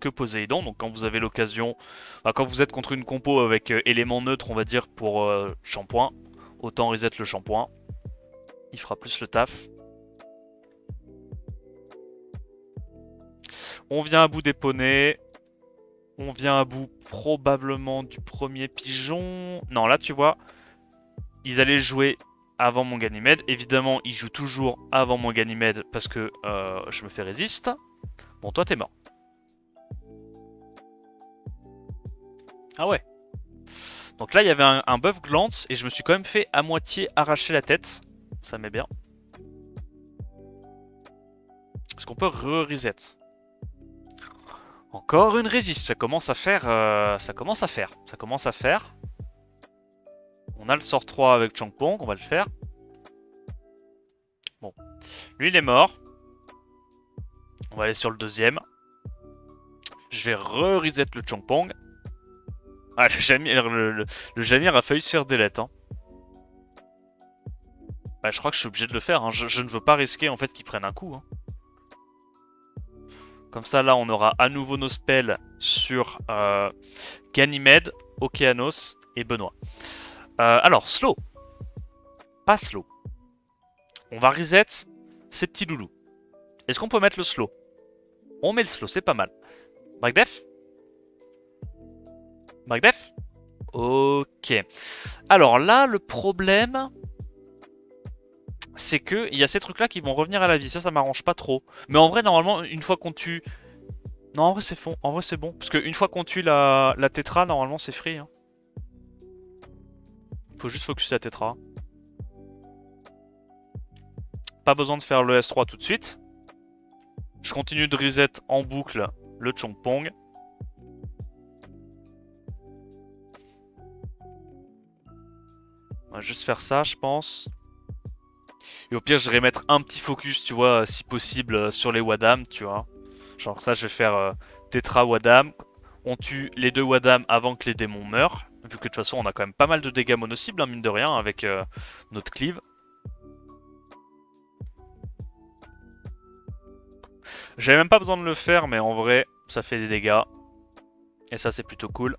que Poséidon. Donc quand vous avez l'occasion, quand vous êtes contre une compo avec élément neutre, on va dire, pour shampoing, autant reset le shampoing. Il fera plus le taf. On vient à bout des poneys. On vient à bout probablement du premier pigeon. Non, là, tu vois, ils allaient jouer avant mon Ganymède. Évidemment, ils jouent toujours avant mon Ganymède parce que je me fais résiste. Bon, toi, t'es mort. Ah ouais. Donc là, il y avait un buff glance et je me suis quand même fait à moitié arracher la tête. Ça met bien. Est-ce qu'on peut re-reset? Encore une résiste. Ça commence à faire. Ça commence à faire. Ça commence à faire. On a le sort 3 avec Changpong. On va le faire. Bon. Lui, il est mort. On va aller sur le deuxième. Je vais re-reset le Changpong. Ah, le Jamir a failli se faire delete. Hein. Bah, je crois que je suis obligé de le faire. Hein. Je ne veux pas risquer en fait qu'il prenne un coup. Hein. Comme ça, là, on aura à nouveau nos spells sur Ganymède, Okeanos et Benoît. Alors, slow. Pas slow. On va reset ces petits loulous. Est-ce qu'on peut mettre le slow? On met le slow, c'est pas mal. Breakdef? Breakdef? Ok. Alors là, le problème, c'est que il y a ces trucs-là qui vont revenir à la vie. Ça m'arrange pas trop. Mais en vrai, normalement, une fois qu'on tue... Non, en vrai, c'est fond. En vrai, c'est bon. Parce qu'une fois qu'on tue la tétra, normalement, c'est free. Hein. Faut juste focus la tétra. Pas besoin de faire le S3 tout de suite. Je continue de reset en boucle le Chongpong. On va juste faire ça, je pense. Et au pire, je vais mettre un petit focus, tu vois, si possible, sur les Wadam, tu vois. Genre ça, je vais faire Tetra Wadam. On tue les deux Wadam avant que les démons meurent. Vu que de toute façon, on a quand même pas mal de dégâts mono-cibles, hein, mine de rien, avec notre cleave. J'avais même pas besoin de le faire, mais en vrai, ça fait des dégâts. Et ça, c'est plutôt cool.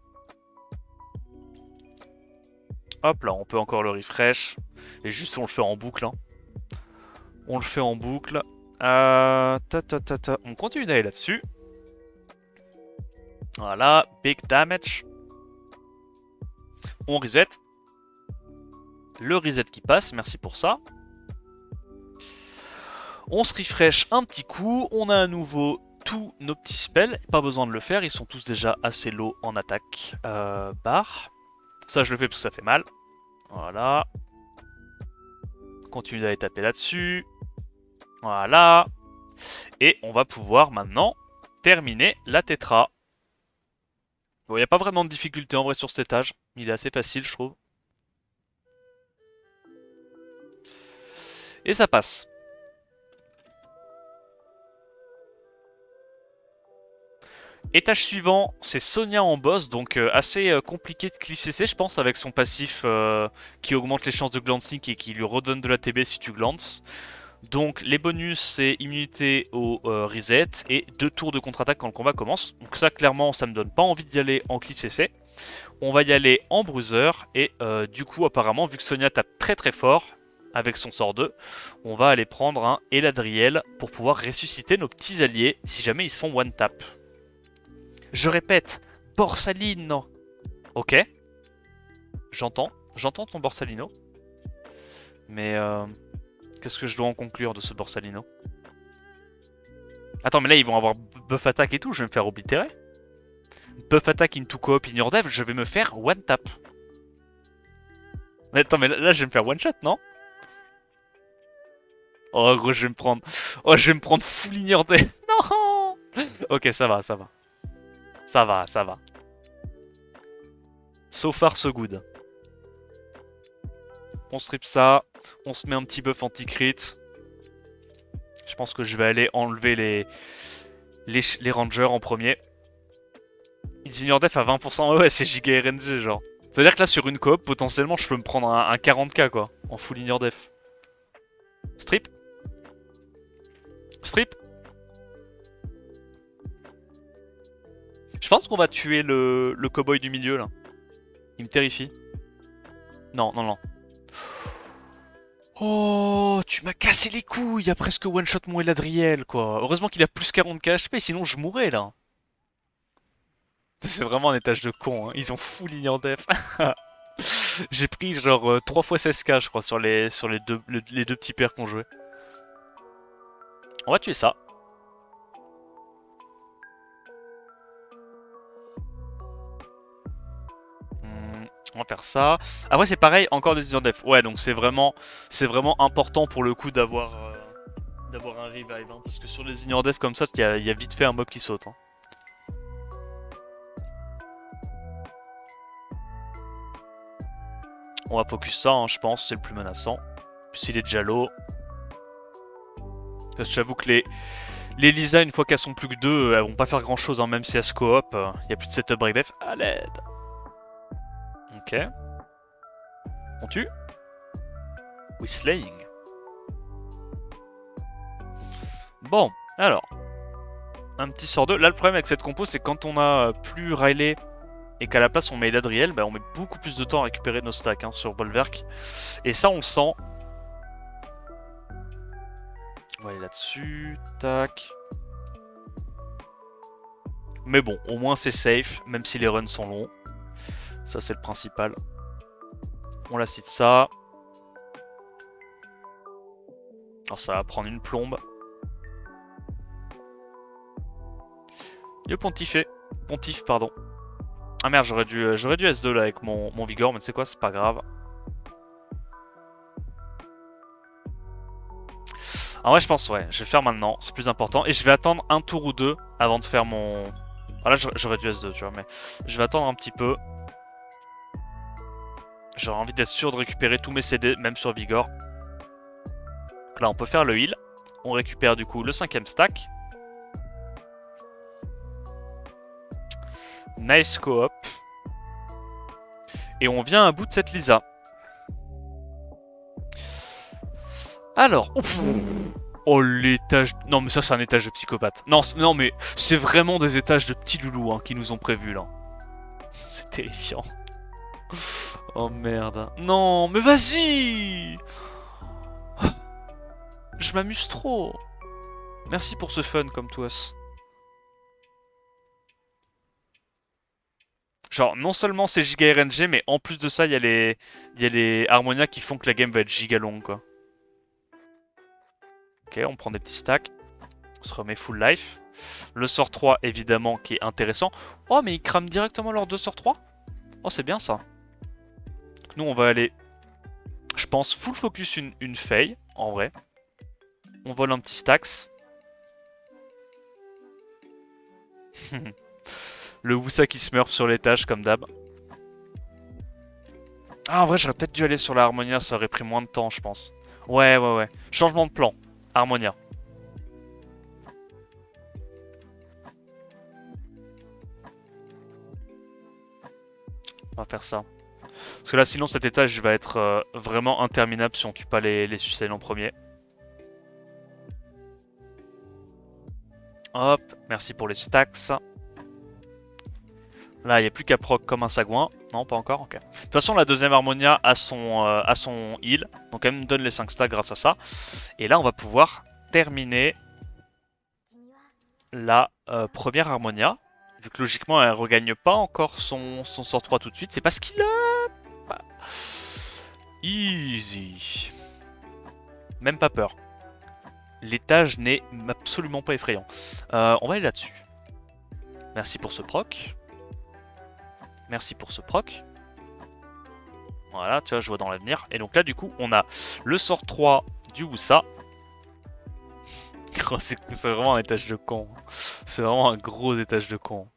Hop là, on peut encore le refresh. Et juste, on le fait en boucle. Hein. On le fait en boucle. On continue d'aller là-dessus. Voilà, big damage. On reset. Le reset qui passe, merci pour ça. On se refresh un petit coup. On a à nouveau tous nos petits spells. Pas besoin de le faire, ils sont tous déjà assez low en attaque. Barre. Ça, je le fais parce que ça fait mal. Voilà. Continue d'aller taper là-dessus. Voilà. Et on va pouvoir maintenant terminer la tétra. Bon, il n'y a pas vraiment de difficulté en vrai sur cet étage. Il est assez facile, je trouve. Et ça passe. Étage suivant, c'est Sonia en boss, donc assez compliqué de cliff CC, je pense, avec son passif qui augmente les chances de glancing et qui lui redonne de la TB si tu glances. Donc les bonus, c'est immunité au reset et 2 tours de contre-attaque quand le combat commence. Donc ça, clairement, ça me donne pas envie d'y aller en cliff CC. On va y aller en bruiser et du coup, apparemment, vu que Sonia tape très très fort avec son sort 2, on va aller prendre un Eladriel pour pouvoir ressusciter nos petits alliés si jamais ils se font one tap. Je répète, Borsalino. Ok. J'entends ton Borsalino. Mais qu'est-ce que je dois en conclure de ce Borsalino? Attends, mais là ils vont avoir buff attack et tout, je vais me faire oblitérer. Buff attack into coop in your dev, je vais me faire one tap. Mais attends, mais là je vais me faire one shot, non? Oh gros, je vais me prendre... Oh, je vais me prendre full in your dev. Non. Ok, ça va, ça va. Ça va, ça va. So far, so good. On strip ça. On se met un petit buff anti-crit. Je pense que je vais aller enlever Les Rangers en premier. Ils ignorent def à 20%. Ouais, ouais, c'est giga RNG, genre. Ça veut dire que là, sur une coop, potentiellement, je peux me prendre un 40k, quoi. En full ignore def. Strip. Strip. Je pense qu'on va tuer le cowboy du milieu, là. Il me terrifie. Non, non, non. Oh, tu m'as cassé les couilles. Il a presque one-shot mon Eladriel, quoi. Heureusement qu'il a plus 40k HP, sinon je mourrais, là. C'est vraiment un étage de con, hein. Ils ont full ignore def. J'ai pris genre 3 fois 16k je crois sur les deux petits pairs qu'on jouait. On va tuer ça. On va faire ça. Après c'est pareil, encore des ignore def. Ouais donc c'est vraiment important pour le coup d'avoir un revive, hein, parce que sur les ignore def comme ça, il y a vite fait un mob qui saute. Hein. On va focus ça, hein, je pense, c'est le plus menaçant. Puis il est déjà low. Parce que j'avoue que les Lisa, une fois qu'elles sont plus que deux, elles vont pas faire grand chose, hein, même si elles se coop. Il y a plus de setup break def. À l'aide. Ok. On tue. We slaying. Bon, alors. Un petit sort 2. Là, le problème avec cette compo, c'est que quand on a plus Riley et qu'à la place on met Eladriel, bah, on met beaucoup plus de temps à récupérer nos stacks, hein, sur Bolverk. Et ça, on sent. On va aller là-dessus. Tac. Mais bon, au moins c'est safe, même si les runs sont longs. Ça, c'est le principal. On la cite ça. Alors ça va prendre une plombe. Yo pontifé. Pontif, pardon. Ah merde, j'aurais dû S2 là avec mon Vigor, mais tu sais quoi, c'est pas grave. En vrai, je pense, ouais, je vais le faire maintenant, c'est plus important. Et je vais attendre un tour ou deux avant de faire mon... Ah là, j'aurais dû S2, tu vois, mais je vais attendre un petit peu. J'aurais envie d'être sûr de récupérer tous mes CD, même sur Vigor. Donc là, on peut faire le heal. On récupère du coup le 5ème stack. Nice coop. Et on vient à bout de cette Lisa. Alors, ouf. Oh l'étage... Non mais ça c'est un étage de psychopathe. Non, non mais c'est vraiment des étages de petits loulous, hein, qui nous ont prévus là. C'est terrifiant. Oh merde. Non mais vas-y. Je m'amuse trop. Merci pour ce fun comme toi. Genre non seulement c'est giga RNG, mais en plus de ça il y a les Harmonia qui font que la game va être giga longue quoi. Ok, on prend des petits stacks. On se remet full life. Le sort 3, évidemment, qui est intéressant. Oh, mais ils crament directement leurs deux sorts 3. Oh, c'est bien ça. Donc, nous, on va aller, je pense, full focus une Faye, en vrai. On vole un petit stacks. Le Wusa qui se meurt sur l'étage, comme d'hab. Ah, en vrai, j'aurais peut-être dû aller sur la Harmonia, ça aurait pris moins de temps, je pense. Ouais, ouais, ouais. Changement de plan. Harmonia. On va faire ça. Parce que là, sinon, cet étage va être vraiment interminable si on tue pas les Sucelles en premier. Hop, merci pour les stacks. Là, il n'y a plus qu'à proc comme un sagouin. Non, pas encore, ok. De toute façon, la deuxième Harmonia a son heal. Donc elle me donne les 5 stacks grâce à ça. Et là, on va pouvoir terminer la première Harmonia. Vu que logiquement, elle regagne pas encore son sort 3 tout de suite. C'est parce qu'il a... Easy. Même pas peur. L'étage n'est absolument pas effrayant. On va aller là-dessus. Merci pour ce proc. Merci pour ce proc. Voilà, tu vois, je vois dans l'avenir. Et donc là, du coup, on a le sort 3 du Wusa. C'est vraiment un étage de con. C'est vraiment un gros étage de con.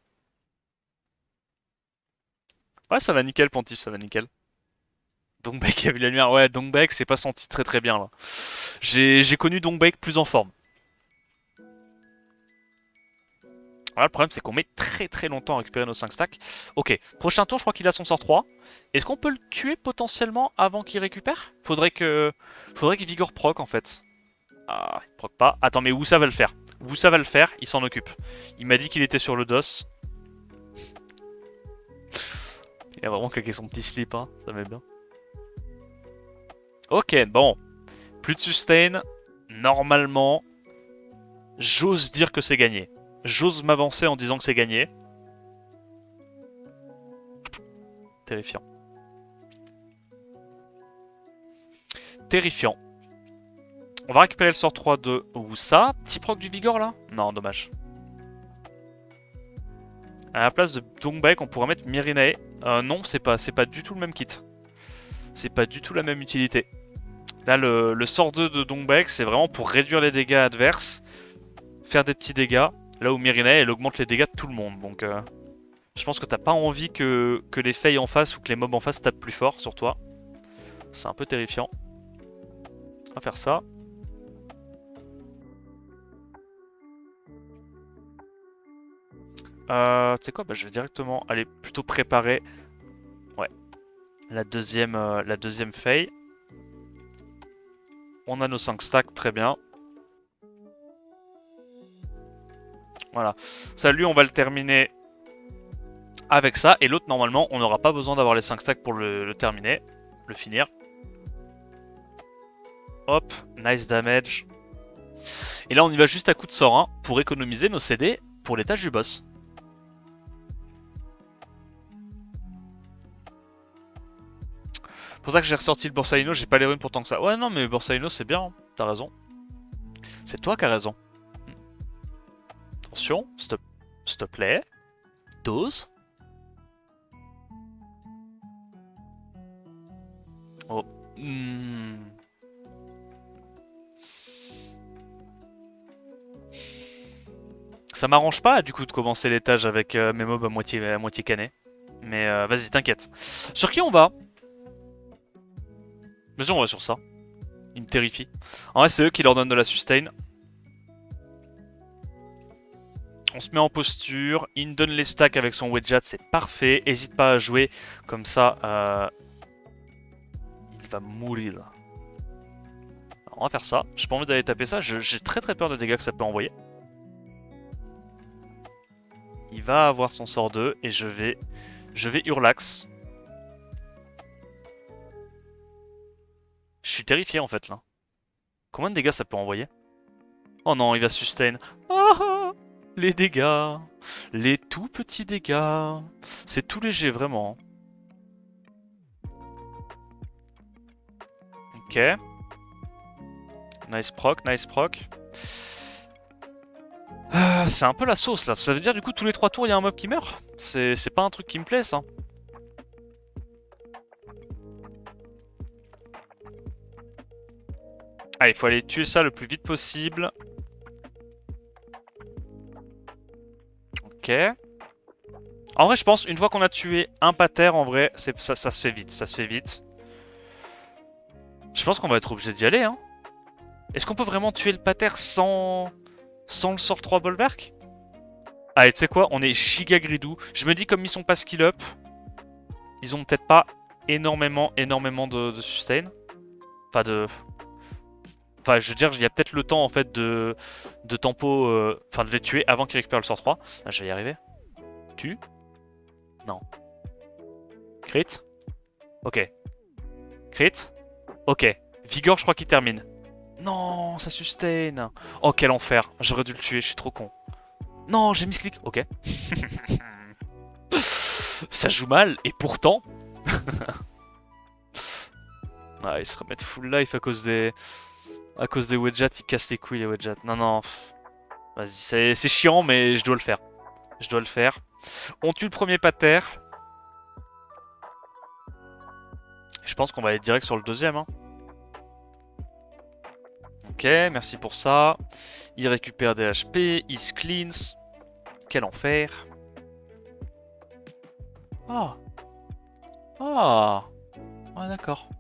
Ouais, ça va nickel, Pontif, ça va nickel. Dongbek a vu la lumière. Ouais, Dongbek, c'est pas senti très très bien, là. J'ai connu Dongbek plus en forme. Voilà, le problème c'est qu'on met très très longtemps à récupérer nos 5 stacks. Ok, prochain tour, je crois qu'il a son sort 3. Est-ce qu'on peut le tuer potentiellement avant qu'il récupère? Faudrait qu'il Vigor proc en fait. Ah, il proc pas. Attends, mais Woussa va le faire. Woussa va le faire, il s'en occupe. Il m'a dit qu'il était sur le DOS. Il a vraiment claqué son petit slip, hein. Ça m'aime bien. Ok, bon. Plus de sustain. Normalement, j'ose dire que c'est gagné. J'ose m'avancer en disant que c'est gagné. Terrifiant. Terrifiant. On va récupérer le sort 3 de Woussa. Petit proc du Vigor là? Non, dommage. À la place de Dongbek, on pourrait mettre Mirinae. Non, c'est pas du tout le même kit. C'est pas du tout la même utilité. Là, le sort 2 de Dongbek, c'est vraiment pour réduire les dégâts adverses, faire des petits dégâts. Là où Mirinae, elle augmente les dégâts de tout le monde. Donc, je pense que t'as pas envie que les failles en face ou que les mobs en face tapent plus fort sur toi. C'est un peu terrifiant. On va faire ça. Tu sais quoi, bah, je vais directement aller plutôt préparer la deuxième faille. On a nos 5 stacks, très bien. Voilà. Ça, lui, on va le terminer avec ça. Et l'autre, normalement, on n'aura pas besoin d'avoir les 5 stacks pour le terminer. Le finir. Hop, nice damage. Et là, on y va juste à coup de sort 1 pour économiser nos CD pour les tâches du boss. C'est pour ça que j'ai ressorti le Borsalino, j'ai pas les runes pour tant que ça. Ouais, non, mais Borsalino, c'est bien, hein. T'as raison. C'est toi qui as raison. Attention, s'il te plaît. Dose. Oh. Ça m'arrange pas, du coup, de commencer l'étage avec mes mobs à moitié canés. Mais vas-y, t'inquiète. Sur qui on va? Vas-y, on va sur ça. Ils me terrifient. En vrai, c'est eux qui leur donnent de la sustain. On se met en posture. Il me donne les stacks avec son Wedjat, c'est parfait. Hésite pas à jouer. Comme ça, il va mourir. Alors, on va faire ça. J'ai pas envie d'aller taper ça. J'ai très très peur des dégâts que ça peut envoyer. Il va avoir son sort 2 et je vais Hurlax. Je suis terrifié en fait là. Combien de dégâts ça peut envoyer? Oh non, il va sustain. Ah, les dégâts. Les tout petits dégâts. C'est tout léger vraiment. Ok. Nice proc, nice proc. C'est un peu la sauce là. Ça veut dire du coup tous les 3 tours il y a un mob qui meurt? C'est pas un truc qui me plaît ça. Ah, il faut aller tuer ça le plus vite possible. Ok. En vrai, je pense, une fois qu'on a tué un pater, en vrai, ça se fait vite. Ça se fait vite. Je pense qu'on va être obligé d'y aller, hein. Est-ce qu'on peut vraiment tuer le pater sans le sort 3 Bolverk? Allez, tu sais quoi? On est giga gridou. Je me dis, comme ils sont pas skill up, ils ont peut-être pas énormément de sustain. Enfin, Enfin, je veux dire, il y a peut-être le temps, en fait, de tempo... Enfin, de les tuer avant qu'ils récupèrent le sort 3. Ah, je vais y arriver. Tu? Non. Crit? Ok. Crit? Ok. Vigor, je crois qu'il termine. Non, ça sustain. Oh, quel enfer. J'aurais dû le tuer, je suis trop con. Non, j'ai mis ce clic. Ok. Ça joue mal, et pourtant... Ah, ils se remettent full life à cause des... Wedjats, ils cassent les couilles les Wedjats. Non, non. Vas-y, c'est chiant, mais je dois le faire. Je dois le faire. On tue le premier pater. Je pense qu'on va aller direct sur le deuxième. Hein. Ok, merci pour ça. Il récupère des HP, il se cleanse. Quel enfer. Ah. Ah. Ah, d'accord.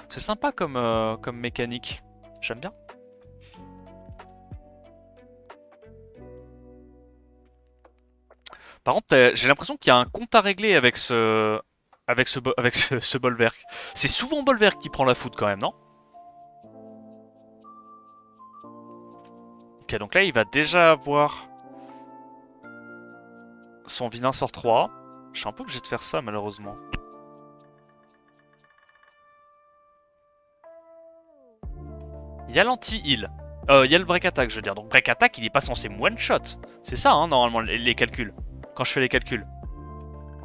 C'est sympa comme mécanique. J'aime bien. Par contre, j'ai l'impression qu'il y a un compte à régler avec ce Bolverk. C'est souvent Bolverk qui prend la foudre quand même, non? Ok, donc là, il va déjà avoir son vilain sort 3. Je suis un peu obligé de faire ça, malheureusement. Il y a l'anti-heal. Il y a le break attack, je veux dire. Donc break attack, il est pas censé one shot. C'est ça, hein, normalement, les calculs. Quand je fais les calculs.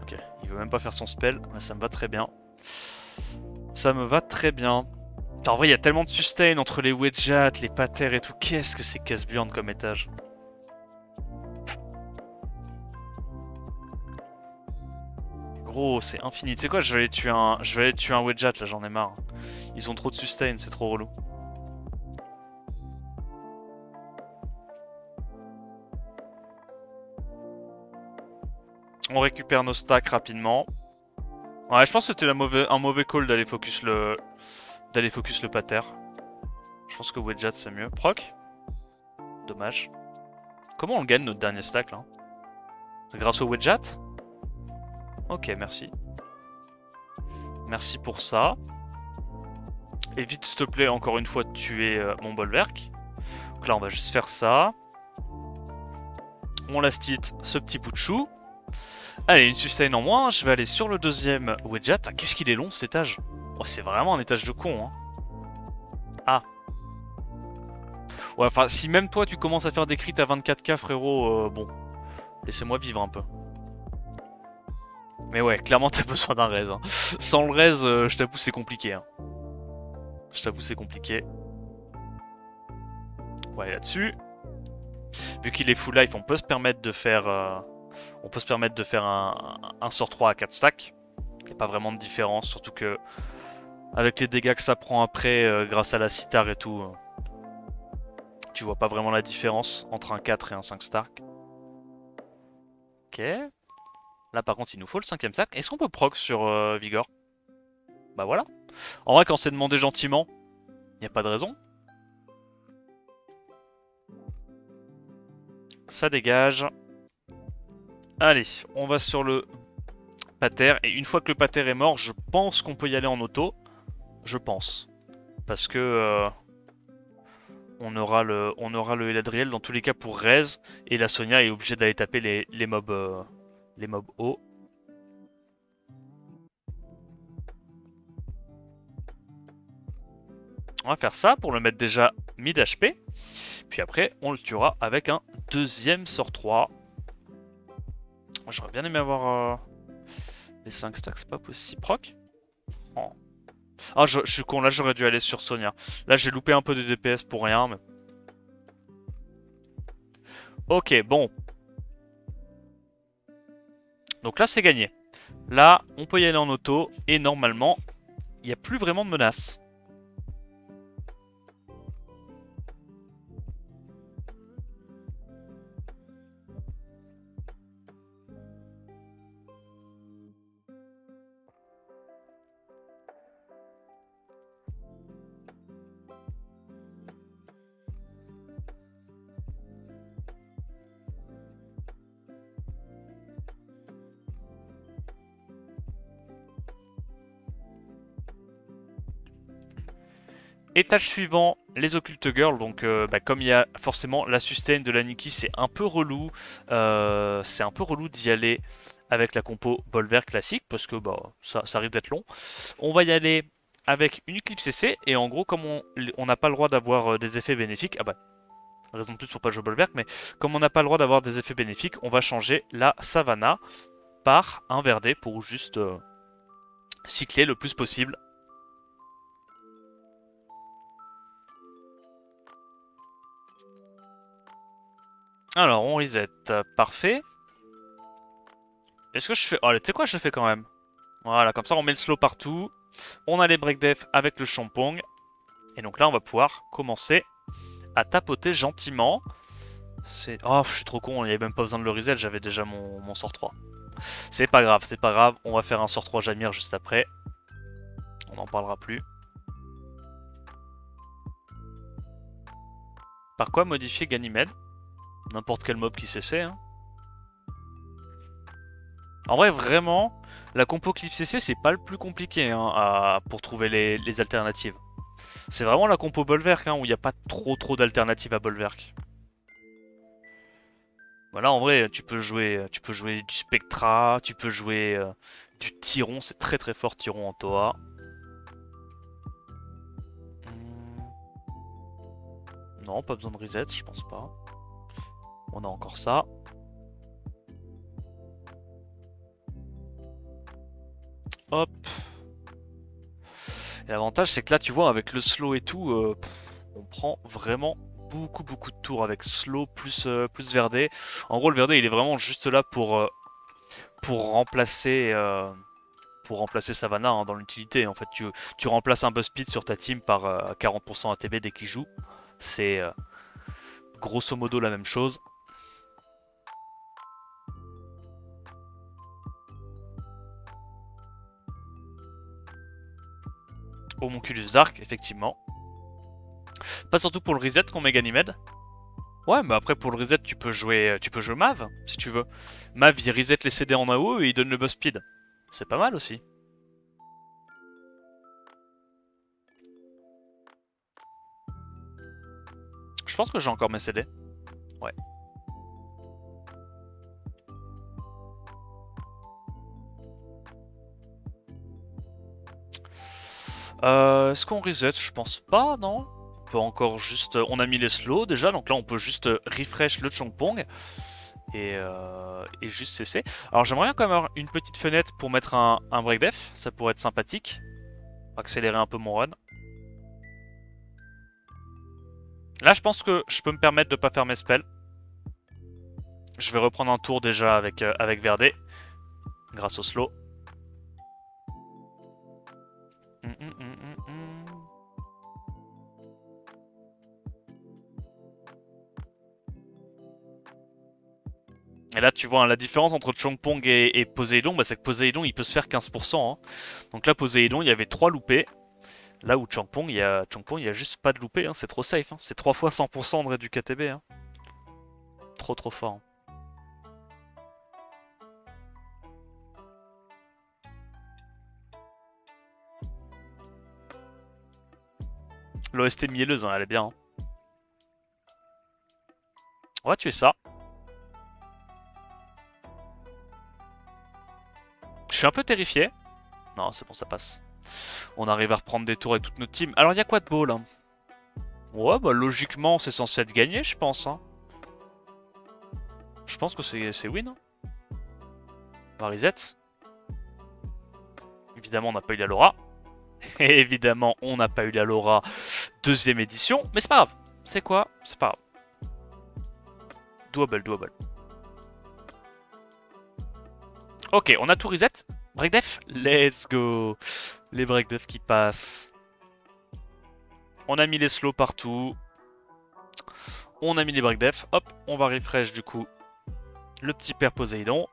Ok, il veut même pas faire son spell, mais ça me va très bien. Ça me va très bien. En vrai, il y a tellement de sustain entre les Wedjat, les Paters et tout. Qu'est-ce que c'est casse-burn comme étage? Gros, c'est infini. Tu sais quoi, je vais aller tuer un Wedjat, là, j'en ai marre. Ils ont trop de sustain, c'est trop relou. On récupère nos stacks rapidement. Ouais, je pense que c'était un mauvais call d'aller focus le pater. Je pense que Wedjat c'est mieux. Proc. Dommage. Comment on gagne notre dernier stack là? C'est grâce au Wedjat? Ok, merci. Merci pour ça. Évite s'il te plaît encore une fois de tuer mon Bolverk. Donc là on va juste faire ça. On last hit ce petit bout de chou. Allez, une sustain en moins. Je vais aller sur le deuxième Wedjat. Ah, qu'est-ce qu'il est long cet étage? Oh, c'est vraiment un étage de con, hein. Ah. Ouais, enfin, si même toi tu commences à faire des crits à 24k, frérot, bon. Laissez-moi vivre un peu. Mais ouais, clairement t'as besoin d'un raise, hein. Sans le raise, je t'avoue c'est compliqué, hein. Je t'avoue c'est compliqué. Ouais, là-dessus. Vu qu'il est full life, on peut se permettre de faire... un sort 3 à 4 stacks. Il n'y a pas vraiment de différence, surtout que avec les dégâts que ça prend après, grâce à la sitar et tout, tu vois pas vraiment la différence entre un 4 et un 5 stack. Ok. Là par contre il nous faut le 5ème stack. Est-ce qu'on peut proc sur Vigor? Bah voilà. En vrai quand c'est demandé gentiment, il n'y a pas de raison. Ça dégage. Allez, on va sur le pater. Et une fois que le pater est mort, je pense qu'on peut y aller en auto. Je pense. Parce que on aura le Eladriel dans tous les cas pour raise. Et la Sonia est obligée d'aller taper les mobs hauts. On va faire ça pour le mettre déjà mid HP. Puis après, on le tuera avec un deuxième sort 3. J'aurais bien aimé avoir les 5 stacks, c'est pas possible. Proc. Oh. Ah, je suis con, là j'aurais dû aller sur Sonia. Là j'ai loupé un peu de DPS pour rien. Mais... Ok, bon. Donc là c'est gagné. Là, on peut y aller en auto. Et normalement, il n'y a plus vraiment de menace. Étage suivant, les Occulte Girls. Donc, comme il y a forcément la sustain de la Nikki, c'est un peu relou. D'y aller avec la compo Bolver classique parce que ça risque d'être long. On va y aller avec une Eclipse CC et en gros, comme on n'a pas le droit d'avoir des effets bénéfiques, ah bah, raison de plus pour pas jouer Bolver, mais comme on n'a pas le droit d'avoir des effets bénéfiques, on va changer la Savannah par un Verdé pour juste cycler le plus possible. Alors, on reset. Parfait. Est-ce que je fais... Oh, tu sais quoi, je le fais quand même. Voilà, comme ça, on met le slow partout. On a les break def avec le champong. Et donc là, on va pouvoir commencer à tapoter gentiment. Oh, je suis trop con, il n'y avait même pas besoin de le reset, j'avais déjà mon sort 3. C'est pas grave, c'est pas grave. On va faire un sort 3 Jamir juste après. On n'en parlera plus. Par quoi modifier Ganymede? N'importe quel mob qui cessait, hein. En vrai, vraiment, la compo Cliff CC, c'est pas le plus compliqué hein, pour trouver les alternatives. C'est vraiment la compo Bolverk hein, où il n'y a pas trop d'alternatives à Bolverk. Voilà, en vrai, tu peux jouer du Spectra, tu peux jouer du Tyron, c'est très fort Tyron en Toa. Hmm, non, pas besoin de reset, je pense pas. On a encore ça. Hop. Et l'avantage, c'est que là, tu vois, avec le slow et tout, on prend vraiment beaucoup de tours avec slow plus Verdé. En gros, le Verdé, il est vraiment juste là pour remplacer, Savannah hein, dans l'utilité. En fait, tu remplaces un buzz speed sur ta team par 40% ATB dès qu'il joue. C'est grosso modo la même chose. Homunculus Dark, effectivement. Pas surtout pour le reset qu'on met Ganymede. Ouais, mais après pour le reset, tu peux jouer Mav si tu veux. Mav il reset les CD en AO et il donne le buzz speed. C'est pas mal aussi. Je pense que j'ai encore mes CD. Ouais. Est-ce qu'on reset? Je pense pas, non? On peut encore juste... On a mis les slows déjà, donc là on peut juste refresh le Chongpong et juste cesser. Alors j'aimerais bien quand même avoir une petite fenêtre pour mettre un break def, ça pourrait être sympathique. Accélérer un peu mon run. Là je pense que je peux me permettre de pas faire mes spells. Je vais reprendre un tour déjà avec Verdé, grâce au slow. Et là, tu vois, hein, la différence entre Chongpong et Poséidon, bah, c'est que Poséidon, il peut se faire 15%. Hein. Donc là, Poséidon, il y avait 3 loupés. Là où Chongpong, il y a juste pas de loupé. Hein. C'est trop safe. Hein. C'est 3 fois 100% de du KTB. Hein. Trop fort. Hein. L'OST mielleuse, hein, elle est bien. Hein. On va tuer ça. Je suis un peu terrifié. Non, c'est bon, ça passe. On arrive à reprendre des tours avec toute notre team. Alors, il y a quoi de beau là? Ouais, bah logiquement, c'est censé être gagné, je pense. Hein. Je pense que c'est win. Hein. On va reset. Évidemment, on n'a pas eu la Laura. Et évidemment, on n'a pas eu la Laura deuxième édition. Mais c'est pas grave. C'est quoi? C'est pas grave. Doable. Ok, on a tout reset. Breakdef, let's go. Les breakdef qui passent. On a mis les slows partout. On a mis les breakdef. Hop, on va refresh du coup le petit père Poséidon.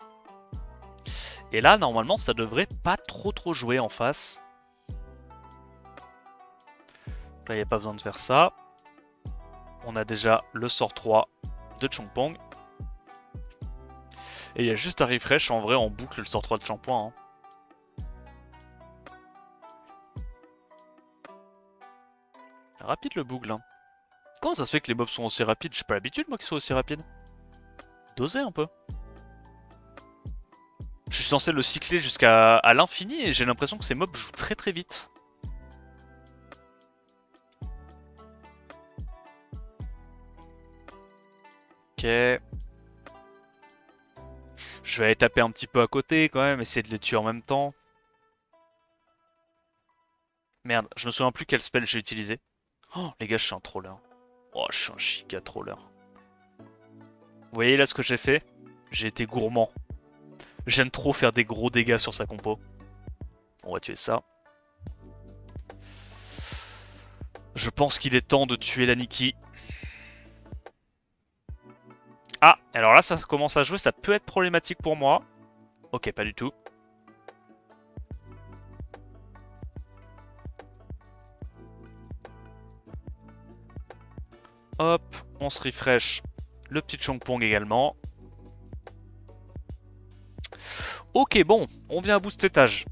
Et là, normalement, ça devrait pas trop jouer en face. Là, il n'y a pas besoin de faire ça. On a déjà le sort 3 de Chongpong. Et il y a juste à refresh en vrai en boucle le sort 3 de Shampoing. Hein. Rapide le bougle. Hein. Comment ça se fait que les mobs sont aussi rapides? J'ai pas l'habitude moi qu'ils soient aussi rapides. Dosez un peu. Je suis censé le cycler jusqu'à l'infini et j'ai l'impression que ces mobs jouent très vite. Ok. Je vais aller taper un petit peu à côté quand même, essayer de les tuer en même temps. Merde, je me souviens plus quel spell j'ai utilisé. Oh, les gars, je suis un troller. Oh, je suis un giga troller. Vous voyez là ce que j'ai fait? J'ai été gourmand. J'aime trop faire des gros dégâts sur sa compo. On va tuer ça. Je pense qu'il est temps de tuer la Nikki. Ah, alors là, ça commence à jouer, ça peut être problématique pour moi. Ok, pas du tout. Hop, on se refresh le petit Chongpong également. Ok, bon, on vient à bout de cet étage.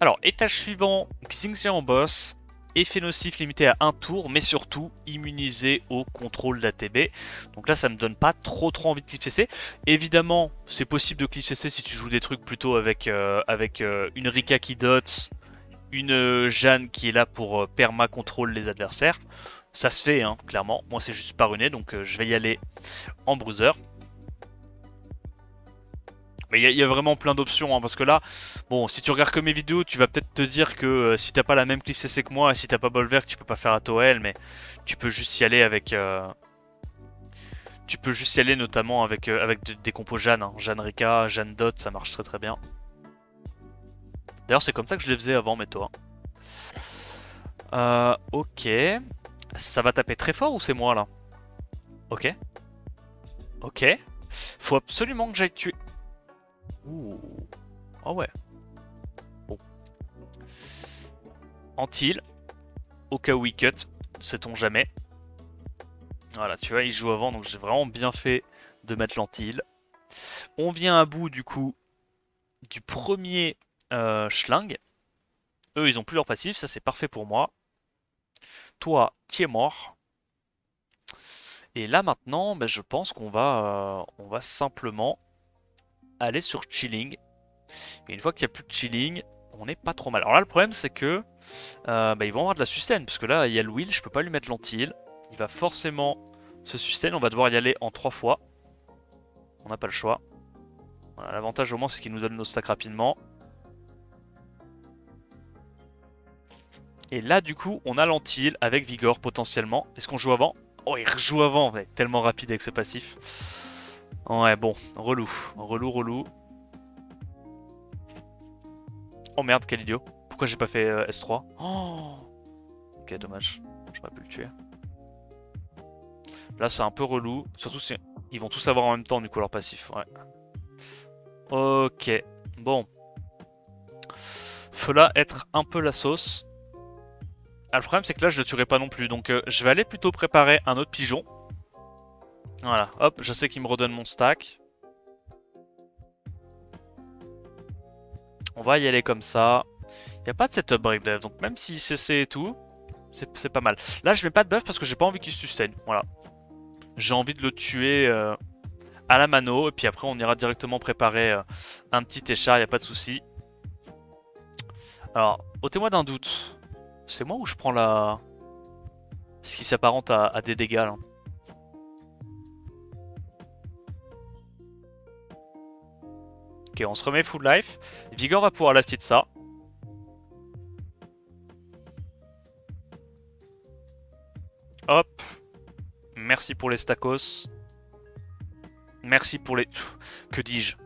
Alors, étage suivant, Xingqian en boss. Effet nocif limité à un tour, mais surtout immunisé au contrôle d'ATB. Donc là, ça me donne pas trop envie de cliff CC. Évidemment, c'est possible de cliff CC si tu joues des trucs plutôt avec une Rika qui dot, une Jeanne qui est là pour perma contrôle les adversaires. Ça se fait, hein, clairement. Moi, c'est juste pas runé, donc je vais y aller en bruiser. Mais il y a vraiment plein d'options, hein, parce que là, bon, si tu regardes que mes vidéos, tu vas peut-être te dire que si t'as pas la même cliff CC que moi, et si t'as pas Bolver, tu peux pas faire à Toel, mais tu peux juste y aller avec... tu peux juste y aller notamment avec des compos Jeanne, hein. Jeanne Rika, Jeanne Dot, ça marche très bien. D'ailleurs, c'est comme ça que je les faisais avant, mais toi. Ok. Ça va taper très fort ou c'est moi, là? Ok. Ok. Faut absolument que j'aille tuer... Ouh. Oh ouais. Bon. Antil. Au cas où il cut, sait-on jamais. Voilà, tu vois, il joue avant, donc j'ai vraiment bien fait de mettre l'anti-heal. On vient à bout, du coup, du premier schling. Eux, ils ont plus leur passif, ça c'est parfait pour moi. Toi, tu es mort. Et là, maintenant, ben, je pense on va simplement aller sur chilling. Et une fois qu'il n'y a plus de chilling, on n'est pas trop mal. Alors là, le problème, c'est que ben, ils vont avoir de la sustain, parce que là, il y a le Will, je peux pas lui mettre l'anti-heal. Il va forcément se sustain, on va devoir y aller en 3 fois. On n'a pas le choix. Voilà, l'avantage au moins c'est qu'il nous donne nos stacks rapidement. Et là du coup on a l'anti-heal avec Vigor potentiellement. Est-ce qu'on joue avant? Oh il rejoue avant, ouais, tellement rapide avec ce passif. Ouais bon, relou. Oh merde quel idiot. Pourquoi j'ai pas fait S3? Oh ok dommage, j'aurais pu le tuer. Là c'est un peu relou, surtout si ils vont tous avoir en même temps du coup leur passif. Ouais. Ok, bon. Faut là être un peu la sauce. Ah, le problème c'est que là je le tuerai pas non plus, donc je vais aller plutôt préparer un autre pigeon. Voilà, hop, je sais qu'il me redonne mon stack. On va y aller comme ça. Il n'y a pas de setup break dev, donc même si CC et tout, c'est pas mal. Là je mets pas de buff parce que j'ai pas envie qu'il se sustain, voilà. J'ai envie de le tuer à la mano, et puis après on ira directement préparer un petit échar, il a pas de souci. Alors, ôtez-moi d'un doute. C'est moi ou je prends la... ce qui s'apparente à des dégâts là. Ok, on se remet full life. Vigor va pouvoir last hit ça. Hop. Merci pour les stacos. Merci pour les... Que dis-je?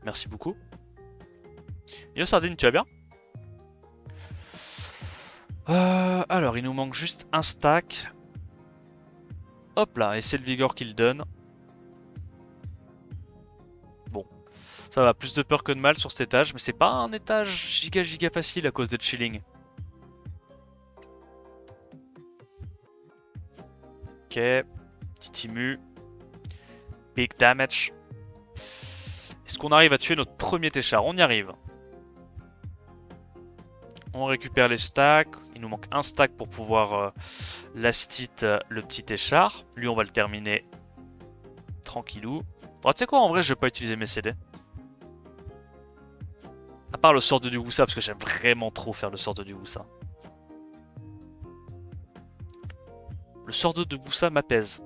Merci beaucoup. Yo Sardine, tu vas bien? Alors, il nous manque juste un stack. Hop là, et c'est le Vigor qui le donne. Bon, ça va, plus de peur que de mal sur cet étage, mais c'est pas un étage giga facile à cause des chilling. Ok, petit Imu. Big damage. Est-ce qu'on arrive à tuer notre premier Téchar? On y arrive. On récupère les stacks. Il nous manque un stack pour pouvoir last hit le petit Téchar. Lui, on va le terminer tranquillou. Bon, tu sais quoi, en vrai, je vais pas utiliser mes CD. À part le sort de Duwusa, parce que j'aime vraiment trop faire le sort de Duwusa. Le sort 2 de Boussa m'apaise.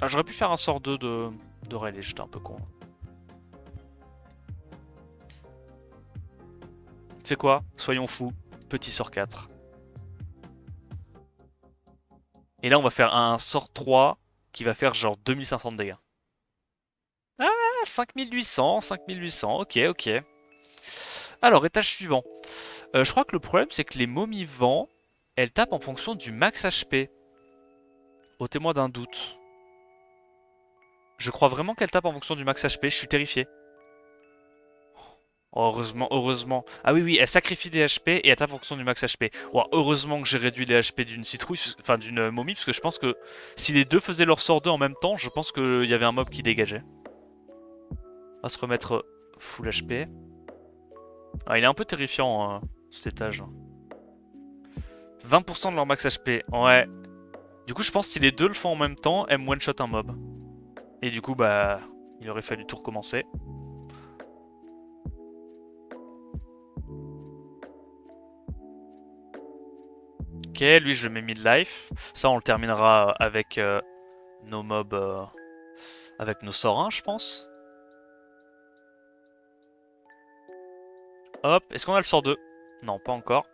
Ah, j'aurais pu faire un sort 2 de Rayleigh, j'étais un peu con. Tu sais quoi? Soyons fous. Petit sort 4. Et là, on va faire un sort 3 qui va faire genre 2500 de dégâts. Ah, 5800, 5800, ok. Alors, étage suivant. Je crois que le problème, c'est que les momies vent, elles tapent en fonction du max HP. Ôtez-moi d'un doute. Je crois vraiment qu'elles tapent en fonction du max HP, je suis terrifié. Oh, heureusement, heureusement. Ah oui, oui, elle sacrifie des HP et elle tape en fonction du max HP. Oh, heureusement que j'ai réduit les HP d'une citrouille, enfin d'une momie, parce que je pense que si les deux faisaient leur sort 2 en même temps, je pense qu'il y avait un mob qui dégageait. On va se remettre full HP. Ah, il est un peu terrifiant, cet étage. 20% de leur max HP, ouais. Du coup, je pense que si les deux le font en même temps, elle me one-shot un mob. Et du coup, bah, il aurait fallu tout recommencer. Ok, lui, je le mets mid-life. Ça, on le terminera avec nos mobs, avec nos sorts 1, je pense. Hop, est-ce qu'on a le sort 2? Non, pas encore.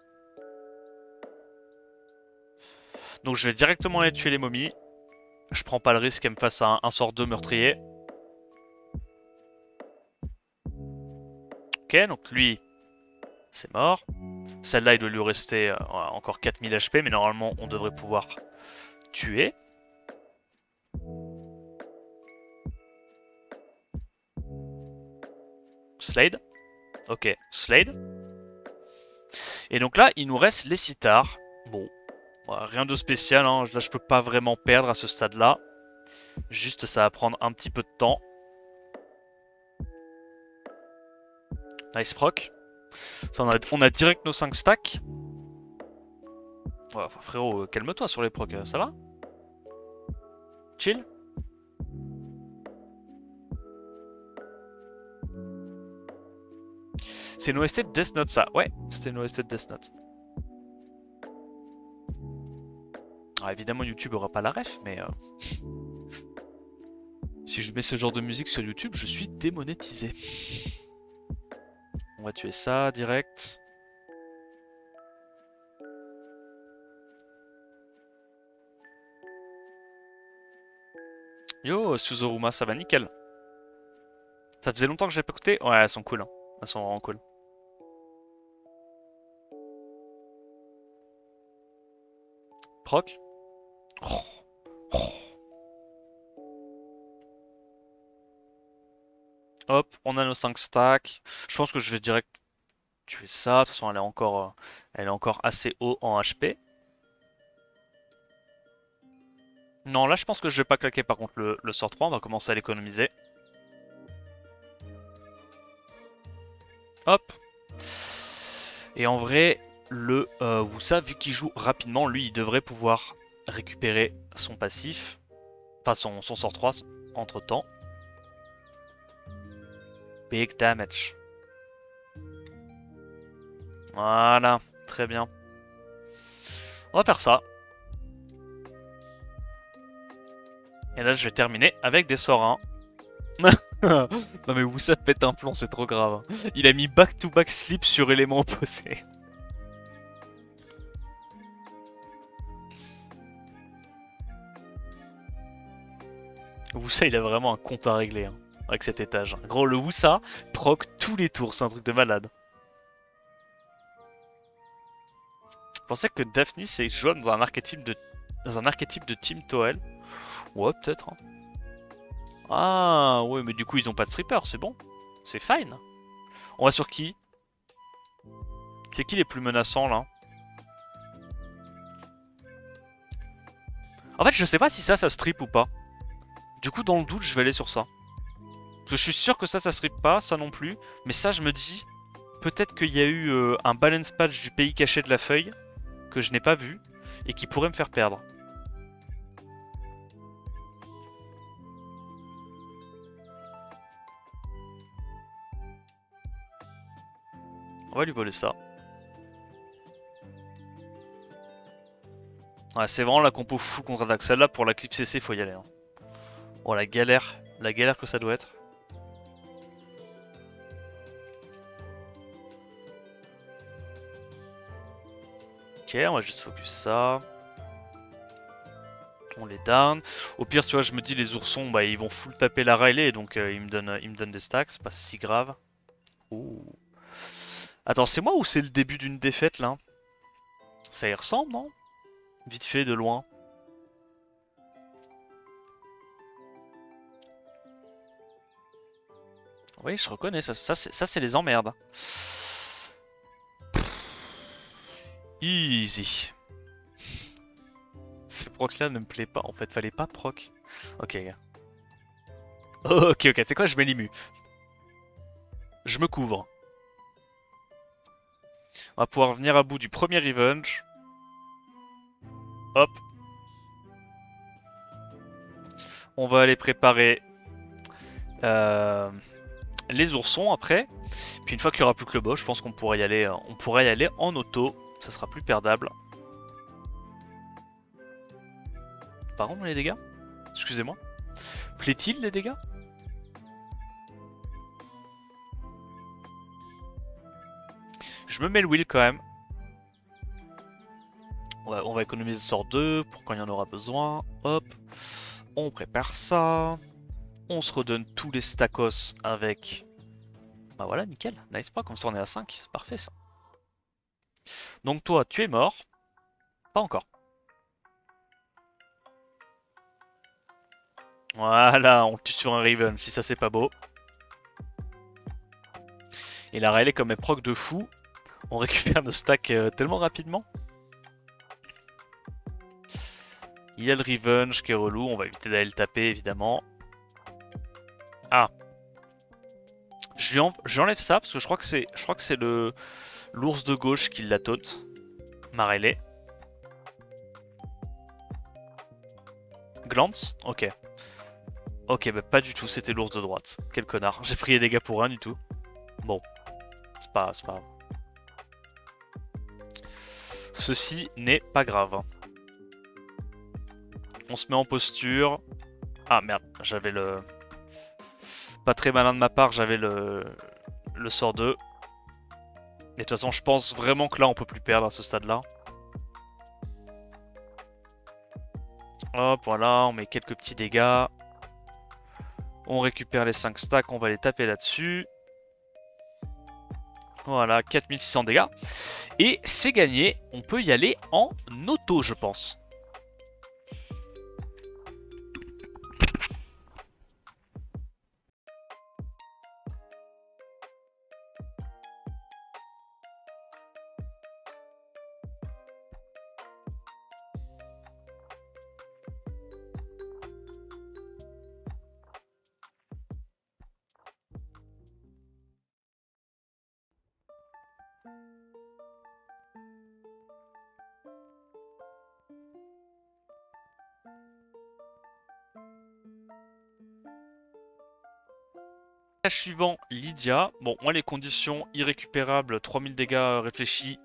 Donc je vais directement aller tuer les momies. Je prends pas le risque qu'elle me fasse un sort 2 meurtrier. Ok, donc lui, c'est mort. Celle-là, il doit lui rester encore 4000 HP, mais normalement, on devrait pouvoir tuer. Slade. Ok, Slade. Et donc là, il nous reste les sitars. Bon, rien de spécial, hein. Là je peux pas vraiment perdre à ce stade-là. Juste ça va prendre un petit peu de temps. Nice proc. Ça, on a direct nos 5 stacks. Ouais, enfin, frérot, calme-toi sur les procs, ça va? Chill? C'est une OST de Death Note ça. Ouais, c'était une OST de Death Note. Alors évidemment YouTube aura pas la ref, mais si je mets ce genre de musique sur YouTube, je suis démonétisé. On va tuer ça direct. Yo, Suzoruma, ça va nickel. Ça faisait longtemps que j'ai pas écouté. Ouais, elles sont cool. Hein. Elles sont vraiment cool. Proc. Oh. Oh. Hop, on a nos 5 stacks. Je pense que je vais direct tuer ça. De toute façon, elle est encore assez haut en HP. Non, là, je pense que je vais pas claquer par contre le sort 3. On va commencer à l'économiser. Hop. Et en vrai, le Wusa, vu qu'il joue rapidement, lui, il devrait pouvoir récupérer son passif. Enfin, son sort 3 entre temps. Big damage. Voilà, très bien. On va faire ça. Et là, je vais terminer avec des sorts 1. Non mais Wusa pète un plomb, c'est trop grave. Il a mis back-to-back slip sur élément opposé. Wusa, il a vraiment un compte à régler hein, avec cet étage. Gros, le Wusa proc tous les tours, c'est un truc de malade. Je pensais que Daphne c'est jouable dans un archétype de Team Toel. Ouais, peut-être. Hein. Ah, ouais, mais du coup, ils ont pas de stripper, c'est bon. C'est fine. On va sur qui? C'est qui les plus menaçants là? En fait, je sais pas si ça strip ou pas. Du coup, dans le doute, je vais aller sur ça. Parce que je suis sûr que ça strip pas, ça non plus. Mais ça, je me dis, peut-être qu'il y a eu un balance patch du pays caché de la feuille que je n'ai pas vu et qui pourrait me faire perdre. On va lui voler ça. Ouais, c'est vraiment la compo fou contre-attaque. Celle-là, pour la clip CC, faut y aller. Hein. Oh, la galère que ça doit être. Ok, on va juste focus ça. On les down. Au pire, tu vois, je me dis, les oursons, bah, ils vont full taper la Riley, donc ils me donnent des stacks, c'est pas si grave. Ouh. Attends, c'est moi ou c'est le début d'une défaite, là? Ça y ressemble, non? Vite fait, de loin. Oui, je reconnais, ça c'est les emmerdes. Easy. Ce proc là ne me plaît pas, en fait, fallait pas proc. Ok, gars. Ok, c'est quoi, je m'élimue. Je me couvre. On va pouvoir venir à bout du premier revenge. Hop. On va aller préparer les oursons après. Puis une fois qu'il n'y aura plus que le boss, je pense qu'on pourrait y aller, on pourrait y aller en auto. Ça sera plus perdable. Par contre, les dégâts? Excusez-moi. Plaît-il les dégâts? Je me mets le wheel quand même. Ouais, on va économiser le sort 2 pour quand il y en aura besoin. Hop. On prépare ça. On se redonne tous les stackos avec... Bah voilà, nickel. Nice pas, comme ça on est à 5. C'est parfait ça. Donc toi, tu es mort. Pas encore. Voilà, on le tue sur un Riven, si ça c'est pas beau. Et la Rayleigh comme elle proc de fou. On récupère nos stacks tellement rapidement. Il y a le Revenge qui est relou, on va éviter d'aller le taper évidemment. Ah. J'enlève ça parce que je crois que c'est le l'ours de gauche qui la tote. Marelle. Glance. Ok. Ok, bah pas du tout, c'était l'ours de droite. Quel connard. J'ai pris les dégâts pour rien du tout. Bon. C'est pas grave. Ceci n'est pas grave. On se met en posture. Ah merde, j'avais le... Pas très malin de ma part, j'avais le sort 2. Et de toute façon, je pense vraiment que là, on peut plus perdre à ce stade-là. Hop, voilà, on met quelques petits dégâts. On récupère les 5 stacks, on va les taper là-dessus. Voilà, 4600 dégâts. Et c'est gagné, on peut y aller en auto, je pense. Suivant, Lydia. Bon, moi les conditions irrécupérables, 3000 dégâts réfléchis,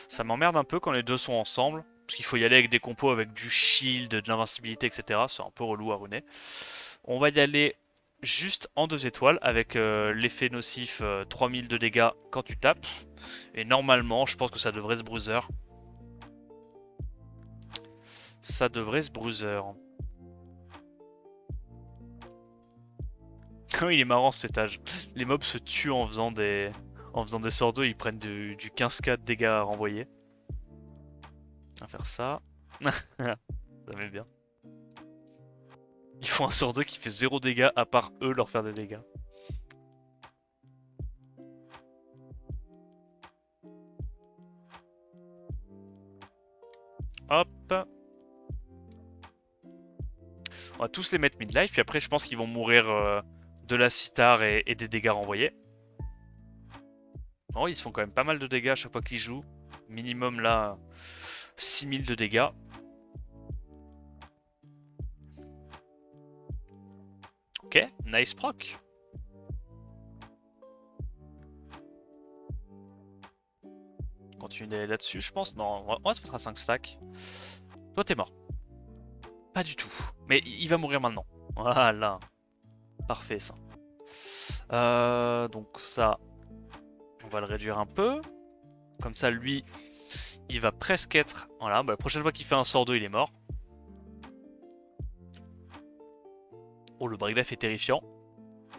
ça m'emmerde un peu quand les deux sont ensemble. Parce qu'il faut y aller avec des compos avec du shield, de l'invincibilité, etc. C'est un peu relou à runer. On va y aller juste en 2 étoiles avec l'effet nocif 3000 de dégâts quand tu tapes. Et normalement, je pense que ça devrait se bruiser. Ça devrait se bruiser. Oui, il est marrant cet étage. Les mobs se tuent en faisant des sorts d'eau, ils prennent du 15k de dégâts à renvoyer. On va faire ça. Ça met bien. Ils font un sort d'eau qui fait 0 dégâts à part eux leur faire des dégâts. Hop. On va tous les mettre mid-life, puis après je pense qu'ils vont mourir de la sitar et des dégâts renvoyés. Oh, ils se font quand même pas mal de dégâts à chaque fois qu'ils jouent. Minimum là, 6000 de dégâts. Ok, nice proc. Continue d'aller là-dessus, je pense. Non, on va se mettre à 5 stacks. Toi, t'es mort. Pas du tout. Mais il va mourir maintenant. Voilà. Parfait, ça. Donc ça, on va le réduire un peu. Comme ça, lui, il va presque être... Voilà, bah, la prochaine fois qu'il fait un sort 2, il est mort. Oh, le breakdef est terrifiant.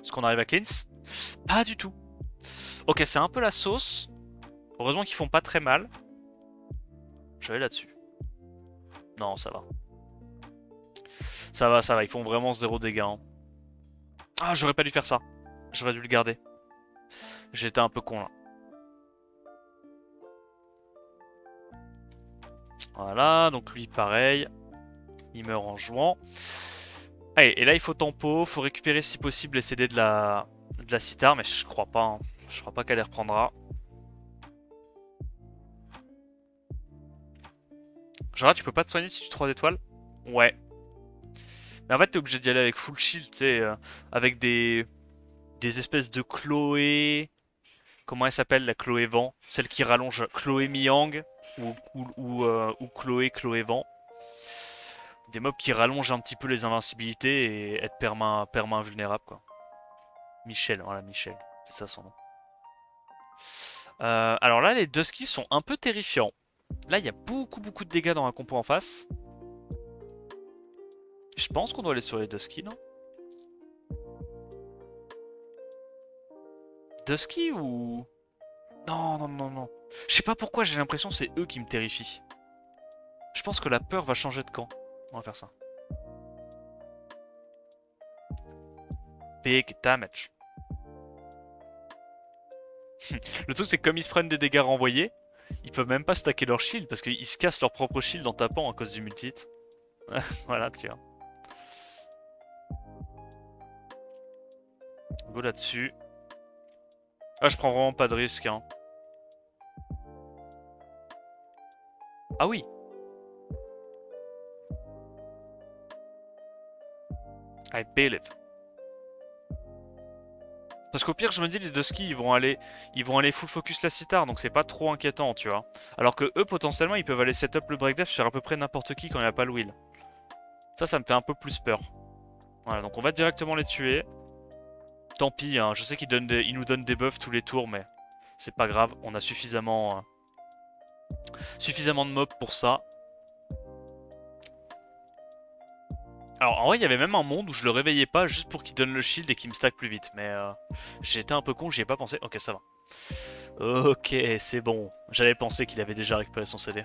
Est-ce qu'on arrive à cleanse? Pas du tout. Ok, c'est un peu la sauce. Heureusement qu'ils font pas très mal. Je vais là-dessus. Non, ça va. Ça va, ils font vraiment 0 dégâts. Hein. Ah, j'aurais pas dû faire ça. J'aurais dû le garder. J'étais un peu con là. Voilà, donc lui pareil. Il meurt en jouant. Allez, et là il faut tempo, faut récupérer si possible les CD de la sitar, mais je crois pas. Hein. Je crois pas qu'elle les reprendra. Genre tu peux pas te soigner si tu 3 étoiles? Ouais. Mais en fait t'es obligé d'y aller avec full shield, tu sais, avec des espèces de Chloé... Comment elle s'appelle la Chloé Vent? Celle qui rallonge Chloé Miang ou Chloé Vent. Des mobs qui rallongent un petit peu les invincibilités et être perma invulnérable quoi. Michel, voilà Michel, c'est ça son nom. Alors là les Dusky sont un peu terrifiants. Là il y a beaucoup de dégâts dans la compo en face. Je pense qu'on doit aller sur les Dusky, non? Dusky ou... Non. Je sais pas pourquoi j'ai l'impression que c'est eux qui me terrifient. Je pense que la peur va changer de camp. On va faire ça. Big damage. Le truc c'est que comme ils se prennent des dégâts renvoyés, ils peuvent même pas stacker leur shield parce qu'ils se cassent leur propre shield en tapant à cause du multi-hit. Voilà, tiens. Go là-dessus. Ah, je prends vraiment pas de risque, hein. Ah oui. I believe. Parce qu'au pire, je me dis, les Dusky, ils vont aller full focus la sitar, donc c'est pas trop inquiétant, tu vois. Alors que eux, potentiellement, ils peuvent aller setup le breakdef sur à peu près n'importe qui quand il n'y a pas le will. Ça me fait un peu plus peur. Voilà, donc on va directement les tuer. Tant pis, hein, je sais qu'ils nous donnent des buffs tous les tours, mais c'est pas grave, on a suffisamment de mobs pour ça. Alors en vrai, il y avait même un monde où je le réveillais pas juste pour qu'il donne le shield et qu'il me stack plus vite, mais j'ai été un peu con, j'y ai pas pensé. Ok, ça va. Ok, c'est bon. J'avais pensé qu'il avait déjà récupéré son CD.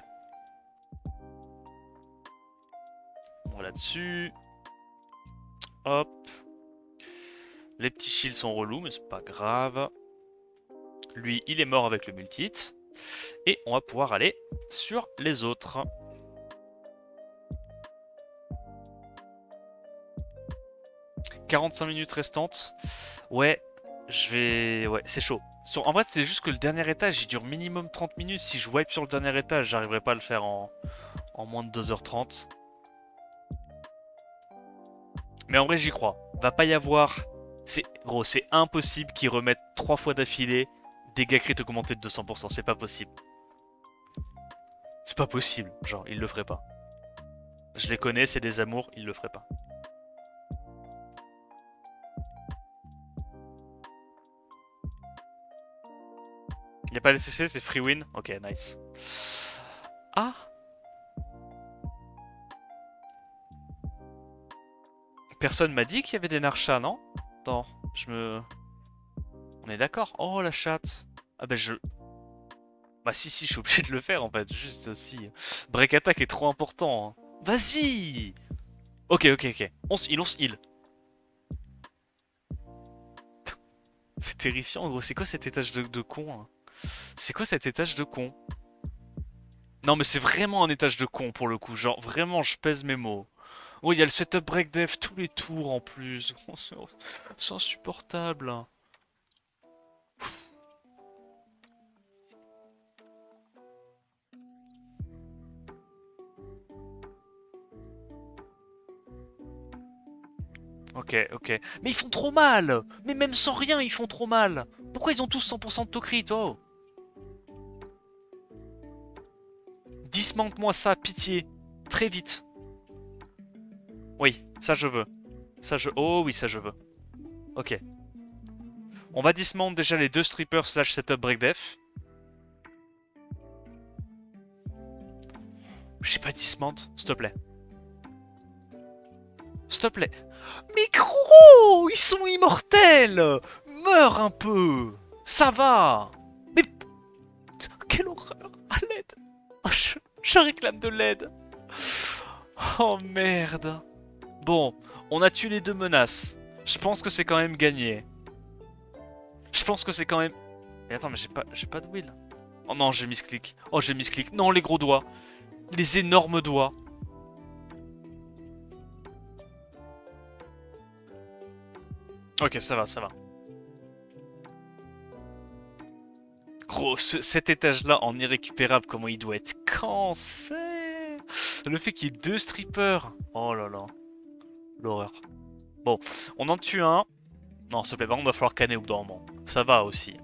On va là-dessus. Hop. Les petits shields sont relous, mais c'est pas grave. Lui, il est mort avec le multi-hit. Et on va pouvoir aller sur les autres. « 45 minutes restantes. Ouais, ouais, c'est chaud. En vrai, c'est juste que le dernier étage, il dure minimum 30 minutes. Si je wipe sur le dernier étage, j'arriverai pas à le faire en moins de 2h30. Mais en vrai, j'y crois. Va pas y avoir... Gros, c'est impossible qu'ils remettent 3 fois d'affilée dégâts critiques augmentés de 200%. C'est pas possible. C'est pas possible. Genre, ils le feraient pas. Je les connais, c'est des amours, ils le feraient pas. Y'a pas les CC, c'est free win. Ok, nice. Ah! Personne m'a dit qu'il y avait des narchas, non? Attends, On est d'accord? Oh, la chatte. Ah bah Bah si, je suis obligé de le faire en fait, juste si. Break attack est trop important. Hein. Vas-y! Ok. On se heal. C'est terrifiant, gros. C'est quoi cet étage de con hein? C'est quoi cet étage de con? Non, mais c'est vraiment un étage de con pour le coup. Genre, vraiment, je pèse mes mots. Oh, il y a le setup break def tous les tours en plus. C'est insupportable. Ok. Mais ils font trop mal! Mais même sans rien, ils font trop mal! Pourquoi ils ont tous 100% de to-crit, oh? Dismante-moi ça, pitié. Très vite. Oui, ça je veux. Oh oui, ça je veux. Ok. On va dismount déjà les deux strippers slash setup breakdef. J'ai pas dismount, s'il te plaît. S'il te plaît. Mais gros, ils sont immortels. Meurs un peu. Ça va. Mais quelle horreur. À l'aide. Oh, je réclame de l'aide. Oh merde. Bon, on a tué les deux menaces. Je pense que c'est quand même gagné. Je pense que c'est quand même... Mais attends, mais j'ai pas de will. Oh non, j'ai misclick. Oh, j'ai misclick. Non, les gros doigts. Les énormes doigts. Ok, ça va, ça va. Gros, cet étage-là en irrécupérable, comment il doit être cancé. Le fait qu'il y ait deux strippers. Oh là là. L'horreur. Bon, on en tue un. Non, s'il te plaît, par contre, il va falloir canner au bout d'un moment. Ça va aussi.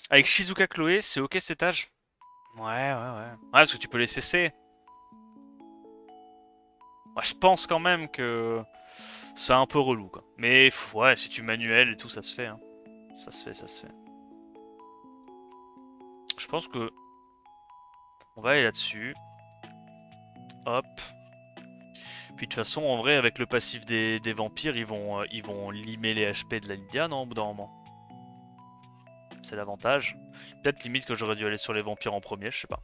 Avec Shizuka Chloé, c'est ok cet étage? Ouais, ouais, ouais. Ouais, parce que tu peux les cesser. Ouais, je pense quand même que c'est un peu relou, quoi. Mais ouais, si tu manuel et tout, ça se fait, hein. Ça se fait, ça se fait. Je pense que on va aller là-dessus. Hop. Puis de toute façon, en vrai, avec le passif des vampires, ils vont limer les HP de la Lydia, non, au bout d'un moment. C'est l'avantage. Peut-être limite que j'aurais dû aller sur les vampires en premier, je sais pas.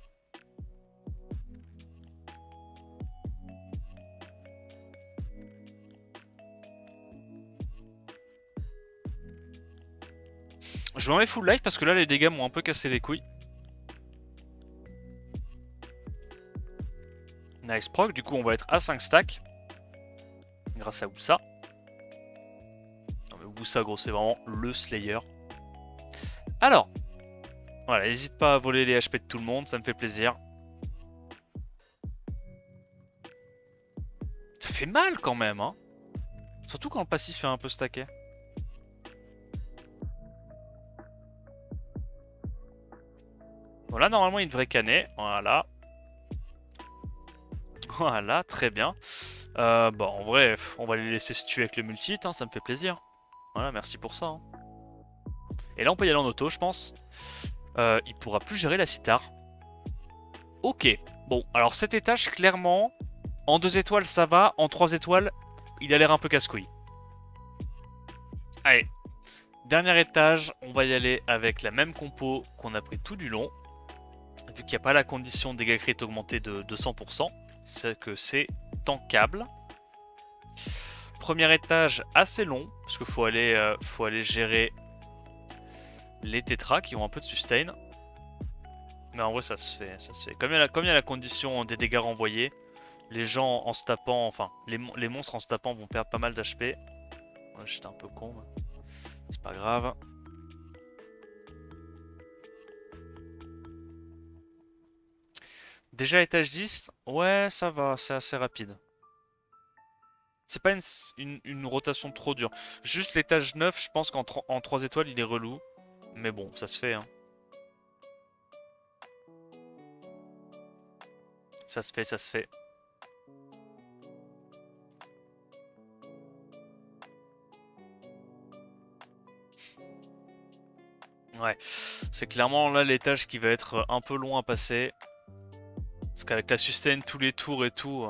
Je m'en mets full life parce que là, les dégâts m'ont un peu cassé les couilles. Nice proc, du coup, on va être à 5 stacks. Grâce à Wusa. Non, mais Wusa, gros, c'est vraiment le Slayer. Alors, voilà, n'hésite pas à voler les HP de tout le monde, ça me fait plaisir. Ça fait mal quand même, hein. Surtout quand le passif est un peu stacké. Bon, là, normalement, il devrait canner. Voilà. Voilà, très bien. Bon, en vrai, on va les laisser se tuer avec le multi, hein, ça me fait plaisir. Voilà, merci pour ça. Hein. Et là, on peut y aller en auto, je pense. Il pourra plus gérer la sitar. Ok. Bon, alors cet étage, clairement, en 2 étoiles, ça va. En 3 étoiles, il a l'air un peu casse-couille. Allez. Dernier étage, on va y aller avec la même compo qu'on a pris tout du long. Vu qu'il n'y a pas la condition dégâts crit augmenté de 200%, c'est que c'est tankable. Premier étage assez long, parce qu'il faut aller gérer les tétras qui ont un peu de sustain. Mais en vrai, ça se fait, ça se fait. Comme il y a la condition des dégâts renvoyés, les gens en se tapant, enfin, les monstres en se tapant vont perdre pas mal d'HP. Ouais, j'étais un peu con, c'est pas grave. Déjà étage 10, ouais, ça va, c'est assez rapide. C'est pas une rotation trop dure. Juste l'étage 9, je pense qu'en 3 étoiles, il est relou. Mais bon, ça se fait, hein. Ça se fait, ça se fait. Ouais, c'est clairement là l'étage qui va être un peu long à passer. Parce qu'avec la sustain tous les tours et tout...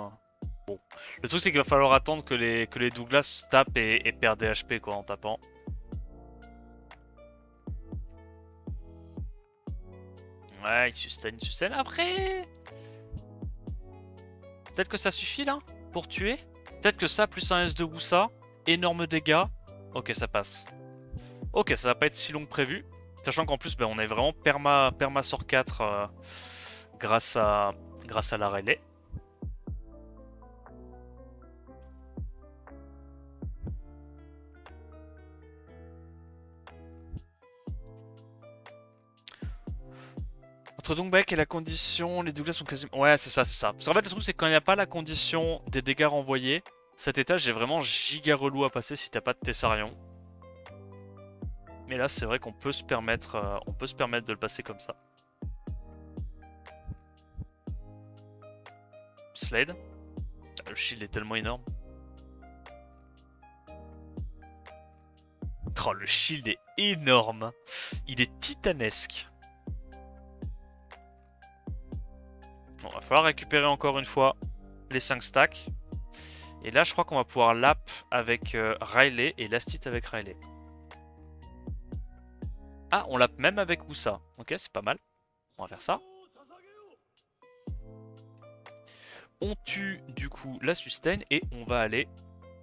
Bon. Le truc c'est qu'il va falloir attendre que les Douglas tapent et perdent des HP quoi en tapant. Ouais, il sustain, il sustain. Après... Peut-être que ça suffit là pour tuer. Peut-être que ça plus un S de Wusa, énorme dégâts. Ok, ça passe. Ok, ça va pas être si long que prévu. Sachant qu'en plus, ben, on est vraiment perma sur 4 grâce à la relais. Entre Dongbaek et la condition, les Douglas sont quasiment... Ouais, c'est ça, c'est ça. Parce qu'en fait, le truc, c'est que quand il n'y a pas la condition des dégâts renvoyés, cet étage est vraiment giga relou à passer si t'as pas de Tessarion. Mais là, c'est vrai qu'on peut se permettre, de le passer comme ça. Slade. Le shield est tellement énorme. Oh, le shield est énorme. Il est titanesque. Bon, va falloir récupérer encore une fois les 5 stacks. Et là, je crois qu'on va pouvoir lap avec Riley et Lastit avec Riley. Ah, on lap même avec Wusa. Ok, c'est pas mal. On va faire ça. On tue du coup la sustain et on va aller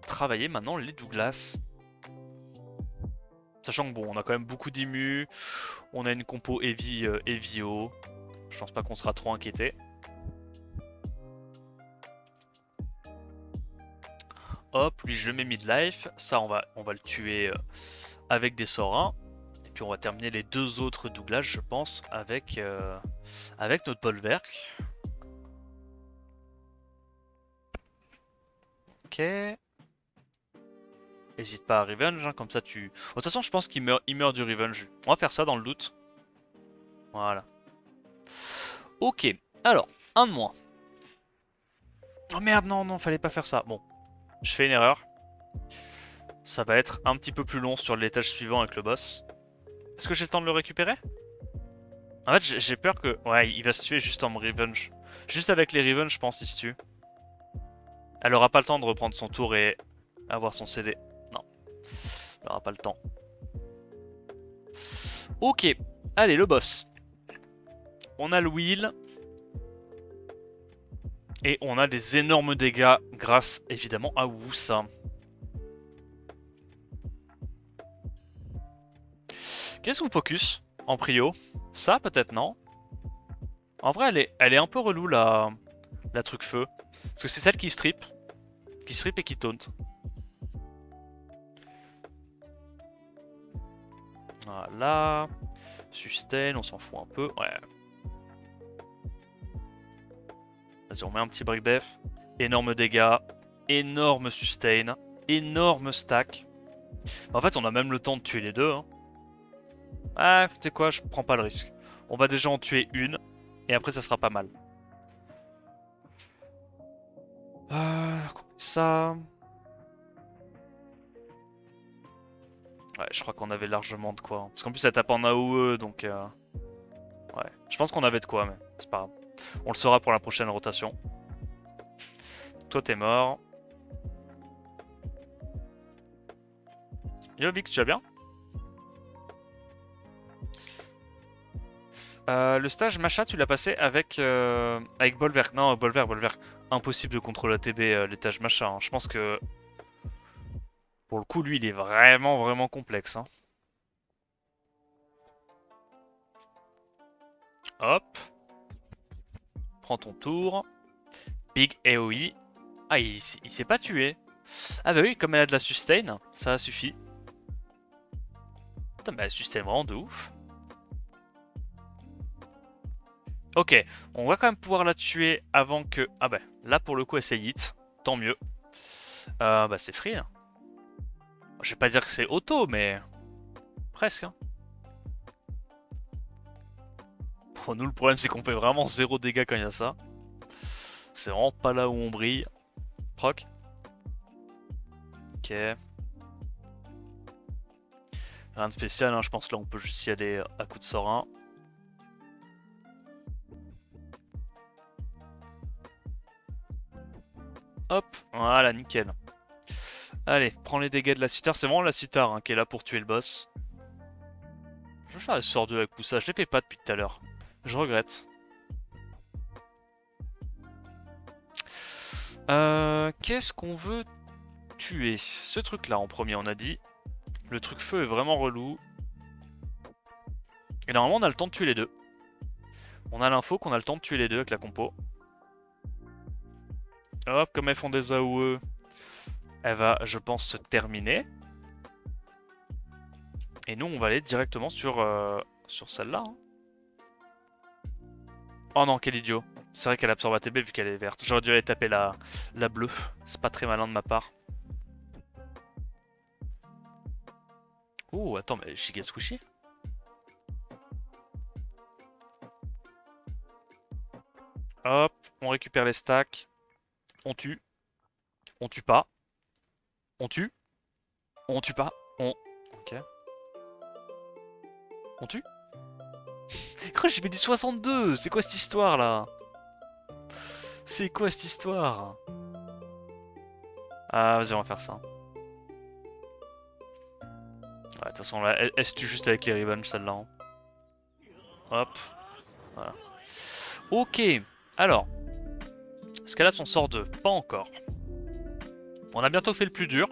travailler maintenant les Douglas. Sachant que bon, on a quand même beaucoup d'immu, on a une compo heavy, heavy haut. Je pense pas qu'on sera trop inquiété. Hop, lui je le mets midlife. Ça on va le tuer avec des sorts 1. Et puis on va terminer les deux autres Douglas, je pense, avec notre Bolverk. Ok. N'hésite pas à revenge, hein, comme ça tu... De toute façon, je pense qu'il meurt du revenge. On va faire ça dans le doute. Voilà. Ok, alors, un de moins. Oh merde, non, non, fallait pas faire ça. Bon, je fais une erreur. Ça va être un petit peu plus long sur l'étage suivant avec le boss. Est-ce que j'ai le temps de le récupérer? En fait, j'ai peur que... Ouais, il va se tuer juste en revenge. Juste avec les revenge, je pense, il se tue. Elle aura pas le temps de reprendre son tour et avoir son CD. Non, elle aura pas le temps. Ok, allez, le boss. On a le wheel. Et on a des énormes dégâts grâce évidemment à Wusa. Qu'est-ce qu'on focus en prio? Ça peut-être non? En vrai elle est un peu relou la truc feu. Parce que c'est celle qui strip. Qui strip et qui taunt. Voilà. Sustain, on s'en fout un peu. Ouais. Vas-y, on met un petit break def. Énorme dégâts. Énorme sustain. Énorme stack. En fait, on a même le temps de tuer les deux. Hein. Ah, tu sais quoi, je prends pas le risque. On va déjà en tuer une. Et après, ça sera pas mal. Ça... Ouais, je crois qu'on avait largement de quoi. Parce qu'en plus, elle tape en AOE, donc... Ouais, je pense qu'on avait de quoi, mais c'est pas grave. On le saura pour la prochaine rotation. Toi, t'es mort. Yo, Vix, tu vas bien? Le stage Macha, tu l'as passé avec Bolverk. Non, Bolverk. Impossible de contrôler ATB l'étage Macha. Hein. Je pense que pour le coup, lui, il est vraiment complexe. Hein. Hop. Prends ton tour. Big AoE. Ah, il s'est pas tué. Ah bah oui, comme elle a de la sustain, ça suffit. Putain, mais elle sustain vraiment de ouf. Ok, on va quand même pouvoir la tuer avant que... Ah bah, là pour le coup elle s'est hit, tant mieux. Bah c'est free. Hein. Je vais pas dire que c'est auto, mais... Presque. Hein. Pour nous le problème c'est qu'on fait vraiment zéro dégâts quand il y a ça. C'est vraiment pas là où on brille. Proc. Ok. Rien de spécial, hein. Je pense que là on peut juste y aller à coup de sort 1. Hop, voilà, nickel. Allez, prends les dégâts de la cithare. C'est vraiment la cithare hein, qui est là pour tuer le boss. Je vais faire les sorts 2 avec tout ça. Je les fais pas depuis tout à l'heure. Je regrette. Qu'est-ce qu'on veut tuer? Ce truc là en premier on a dit. Le truc feu est vraiment relou. Et normalement on a le temps de tuer les deux. On a l'info qu'on a le temps de tuer les deux avec la compo. Hop, comme elles font des AOE, elle va je pense se terminer. Et nous on va aller directement sur celle-là. Hein. Oh non, quel idiot. C'est vrai qu'elle absorbe ATB vu qu'elle est verte. J'aurais dû aller taper la bleue. C'est pas très malin de ma part. Oh, attends, mais Giga Squishy. Hop, on récupère les stacks. On tue. On tue pas. On tue. On tue pas. On... Ok. On tue. Quoi, j'ai fait du 62. C'est quoi cette histoire là? C'est quoi cette histoire? Ah, vas-y, on va faire ça. Ouais, de toute façon, là, elle se tue juste avec les revenge, celle-là. Hein. Hop. Voilà. Ok. Alors. Est-ce qu'elle a son sort 2? Pas encore. On a bientôt fait le plus dur.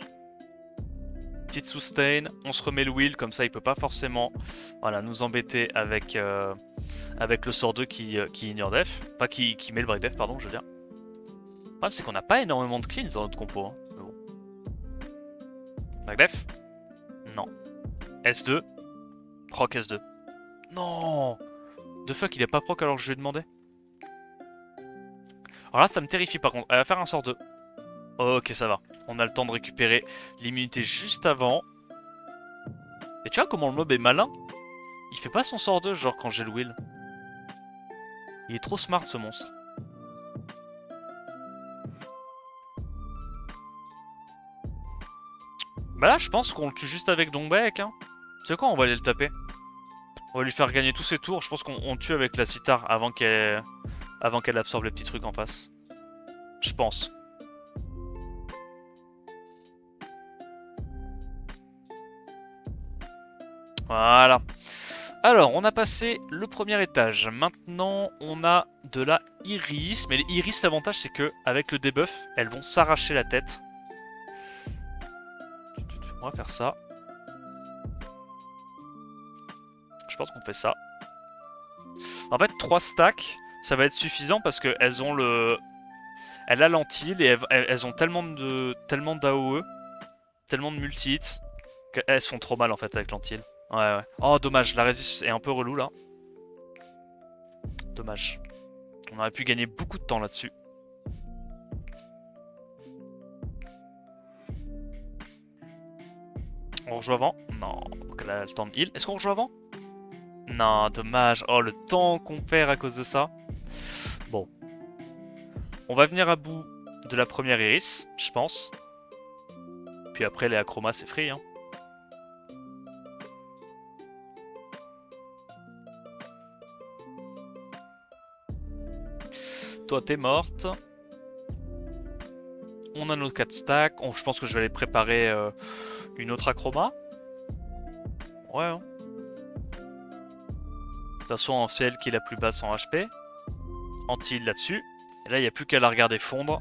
Petite sustain, on se remet le wheel, comme ça il peut pas forcément voilà, nous embêter avec, avec le sort 2 qui ignore def. Pas qui met le break def, pardon, je veux dire. Le problème c'est qu'on n'a pas énormément de cleans dans notre compo. Hein. Mais bon. Break def? Non. S2. Proc S2. Non! The fuck, il est pas proc alors que je lui ai demandé? Alors là, ça me terrifie par contre. Elle va faire un sort 2. Ok, ça va. On a le temps de récupérer l'immunité juste avant. Et tu vois comment le mob est malin? Il fait pas son sort 2 genre quand j'ai le will. Il est trop smart ce monstre. Bah là, je pense qu'on le tue juste avec Dongbek. Hein. Tu sais quoi, on va aller le taper. On va lui faire gagner tous ses tours. Je pense qu'on tue avec la Citar avant qu'elle absorbe les petits trucs en face. Je pense. Voilà. Alors, on a passé le premier étage. Maintenant, on a de la Iris. Mais les Iris, l'avantage, c'est que avec le debuff, elles vont s'arracher la tête. On va faire ça. Je pense qu'on fait ça. En fait, 3 stacks, ça va être suffisant parce qu'elles ont le... Elle a l'antil et elles ont tellement d'AOE, tellement de multi-hits, qu'elles se font trop mal en fait avec l'antil. Ouais. Oh, dommage, la résist est un peu relou là. Dommage. On aurait pu gagner beaucoup de temps là-dessus. On rejoue avant? Non, elle a le temps de heal. Est-ce qu'on rejoue avant? Non, dommage. Oh, le temps qu'on perd à cause de ça. Bon. On va venir à bout de la première Iris, je pense. Puis après, les Acromas, c'est free. Hein. Toi, t'es morte. On a nos 4 stacks. Je pense que je vais aller préparer une autre Acroma. Ouais. Hein. De toute façon, c'est elle qui est la plus basse en HP. Anti là-dessus. Et là, il n'y a plus qu'à la regarder fondre.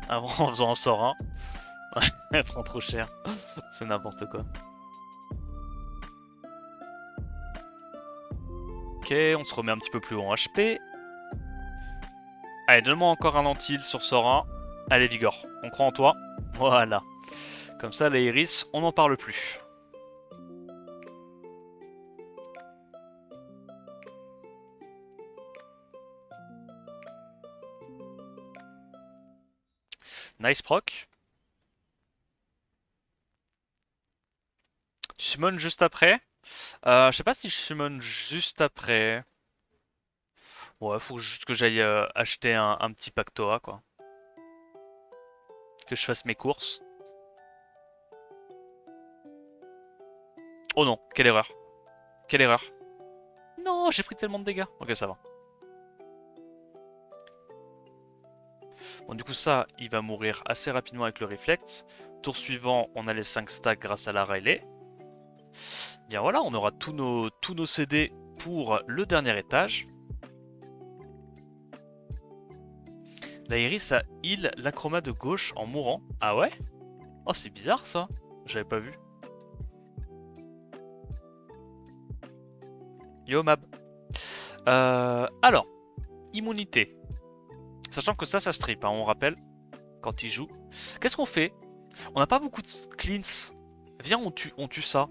Avant, en faisant un sort 1. Elle prend trop cher. C'est n'importe quoi. Ok, on se remet un petit peu plus haut en HP. Allez, donne-moi encore un antil sur sort 1. Allez, Vigor, on croit en toi. Voilà. Comme ça, les Iris, on n'en parle plus. Nice proc. Tu summon juste après. Je sais pas si je summon juste après. Ouais, faut juste que j'aille acheter un petit Pactoa, quoi. Que je fasse mes courses. Oh non, quelle erreur. Quelle erreur. Non, j'ai pris tellement de dégâts. Ok, ça va. Bon, du coup, ça, il va mourir assez rapidement avec le réflexe. Tour suivant, on a les 5 stacks grâce à la Riley. Bien voilà, on aura tous nos CD pour le dernier étage. La Iris a heal l'acroma de gauche en mourant. Ah ouais? Oh, c'est bizarre ça. J'avais pas vu. Yo Mab. Alors, immunité. Sachant que ça strip, hein, on rappelle, quand il joue. Qu'est-ce qu'on fait? On n'a pas beaucoup de cleans. Viens, on tue ça.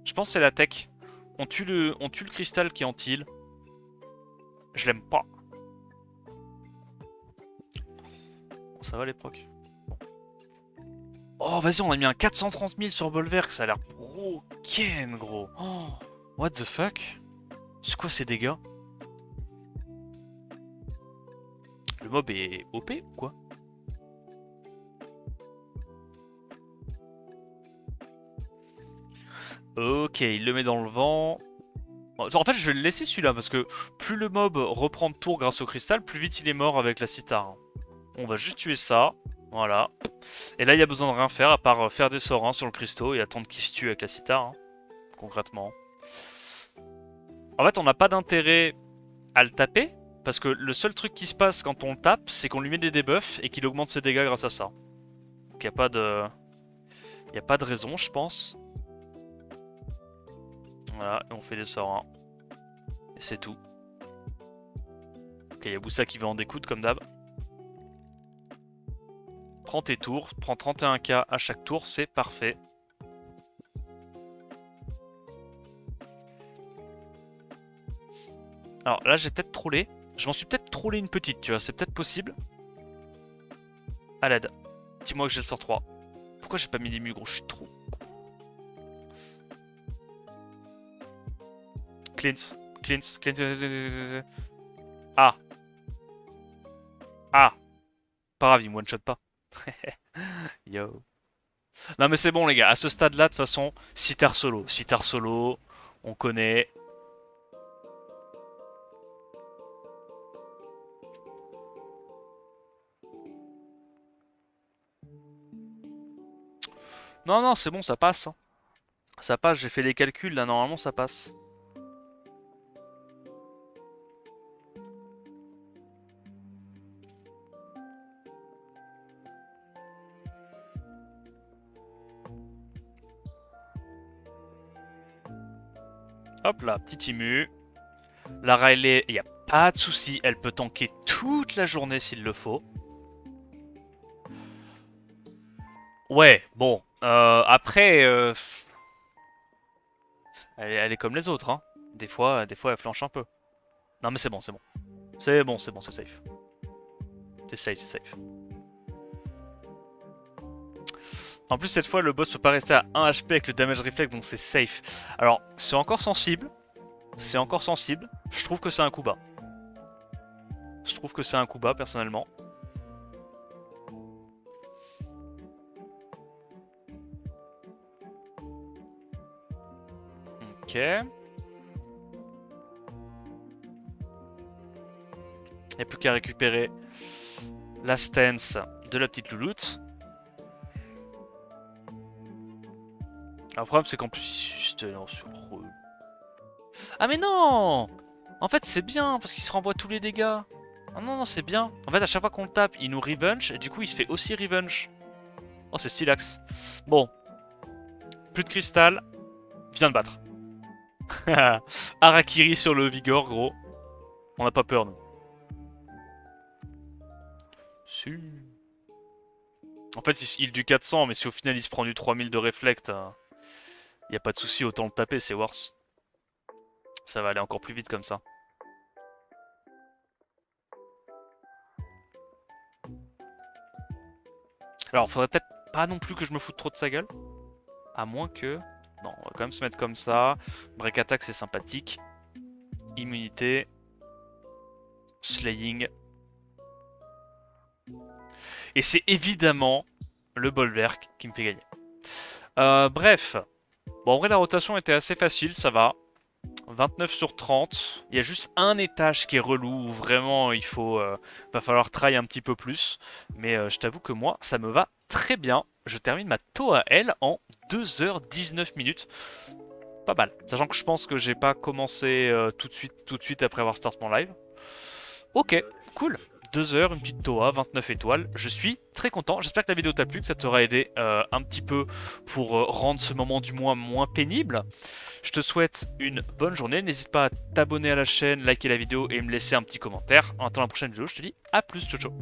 Je pense que c'est la tech. On tue le cristal qui est anti-heal. Je l'aime pas. Bon, ça va les procs. Oh, vas-y, on a mis un 430 000 sur Bolverk. Ça a l'air broken, gros. Oh, what the fuck? C'est quoi ces dégâts? Le mob est OP ou quoi? Ok, il le met dans le vent. En fait, je vais le laisser celui-là parce que plus le mob reprend de tour grâce au cristal, plus vite il est mort avec la Citar. On va juste tuer ça. Voilà. Et là, il y a besoin de rien faire à part faire des sorts sur le cristaux et attendre qu'il se tue avec la Citar. Hein, concrètement. En fait, on n'a pas d'intérêt à le taper Parce que le seul truc qui se passe quand on le tape, c'est qu'on lui met des debuffs et qu'il augmente ses dégâts grâce à ça. Donc y a pas de... Y a pas de raison, je pense. Voilà, et on fait des sorts 1. Et c'est tout. Ok, y a Boussa qui va en découdre comme d'hab. Prends tes tours, prends 31k à chaque tour, c'est parfait. Alors là, j'ai peut-être trollé. Je m'en suis peut-être trollé une petite, tu vois, c'est peut-être possible. À l'aide. Dis-moi que j'ai le sort 3. Pourquoi j'ai pas mis les mugres? Je suis trop con. Cleanse. Cleanse. Cleanse. Ah. Ah. Pas grave, il me one-shot pas. Yo. Non mais c'est bon les gars, à ce stade-là, de toute façon, Citar solo. Citar solo, on connaît. Non, non, c'est bon, ça passe. Hein. Ça passe, j'ai fait les calculs, là, normalement, ça passe. Hop là, petit Imu. La Riley, il n'y a pas de souci, elle peut tanker toute la journée s'il le faut. Ouais, bon, après, elle est comme les autres, hein. Des fois, elle flanche un peu. Non mais c'est bon, c'est bon. C'est bon, c'est bon, c'est safe. C'est safe, c'est safe. En plus, cette fois, le boss peut pas rester à 1 HP avec le damage reflex, donc c'est safe. Alors, c'est encore sensible. C'est encore sensible. Je trouve que c'est un coup bas. Je trouve que c'est un coup bas, personnellement. Ok. Il n'y a plus qu'à récupérer la stance de la petite louloute. Le problème, c'est qu'en plus, ah mais non! En fait, c'est bien, parce qu'il se renvoie tous les dégâts. Ah non, non, c'est bien. En fait, à chaque fois qu'on le tape, il nous revenge, et du coup, il se fait aussi revenge. Oh, c'est stylax. Bon. Plus de cristal. Viens de battre. Harakiri sur le Vigor, gros. On n'a pas peur, nous. Si. En fait, il du 400, mais si au final il se prend du 3000 de reflect, y a pas de souci, autant le taper, c'est worse. Ça va aller encore plus vite comme ça. Alors, faudrait peut-être pas non plus que je me foute trop de sa gueule. À moins que... Non, on va quand même se mettre comme ça. Break attack, c'est sympathique. Immunité. Slaying. Et c'est évidemment le Bolverk qui me fait gagner. Bref. Bon, en vrai, la rotation était assez facile, ça va. 29 sur 30. Il y a juste un étage qui est relou où vraiment il va falloir try un petit peu plus. Mais je t'avoue que moi, ça me va très bien. Je termine ma Toa-L en 2h19 minutes. Pas mal. Sachant que je pense que j'ai pas commencé tout de suite après avoir start mon live. Ok, cool. 2 heures, une petite Toa, 29 étoiles. Je suis très content. J'espère que la vidéo t'a plu, que ça t'aura aidé un petit peu pour rendre ce moment du mois moins pénible. Je te souhaite une bonne journée. N'hésite pas à t'abonner à la chaîne, liker la vidéo et me laisser un petit commentaire. En attendant la prochaine vidéo, je te dis à plus, ciao ciao.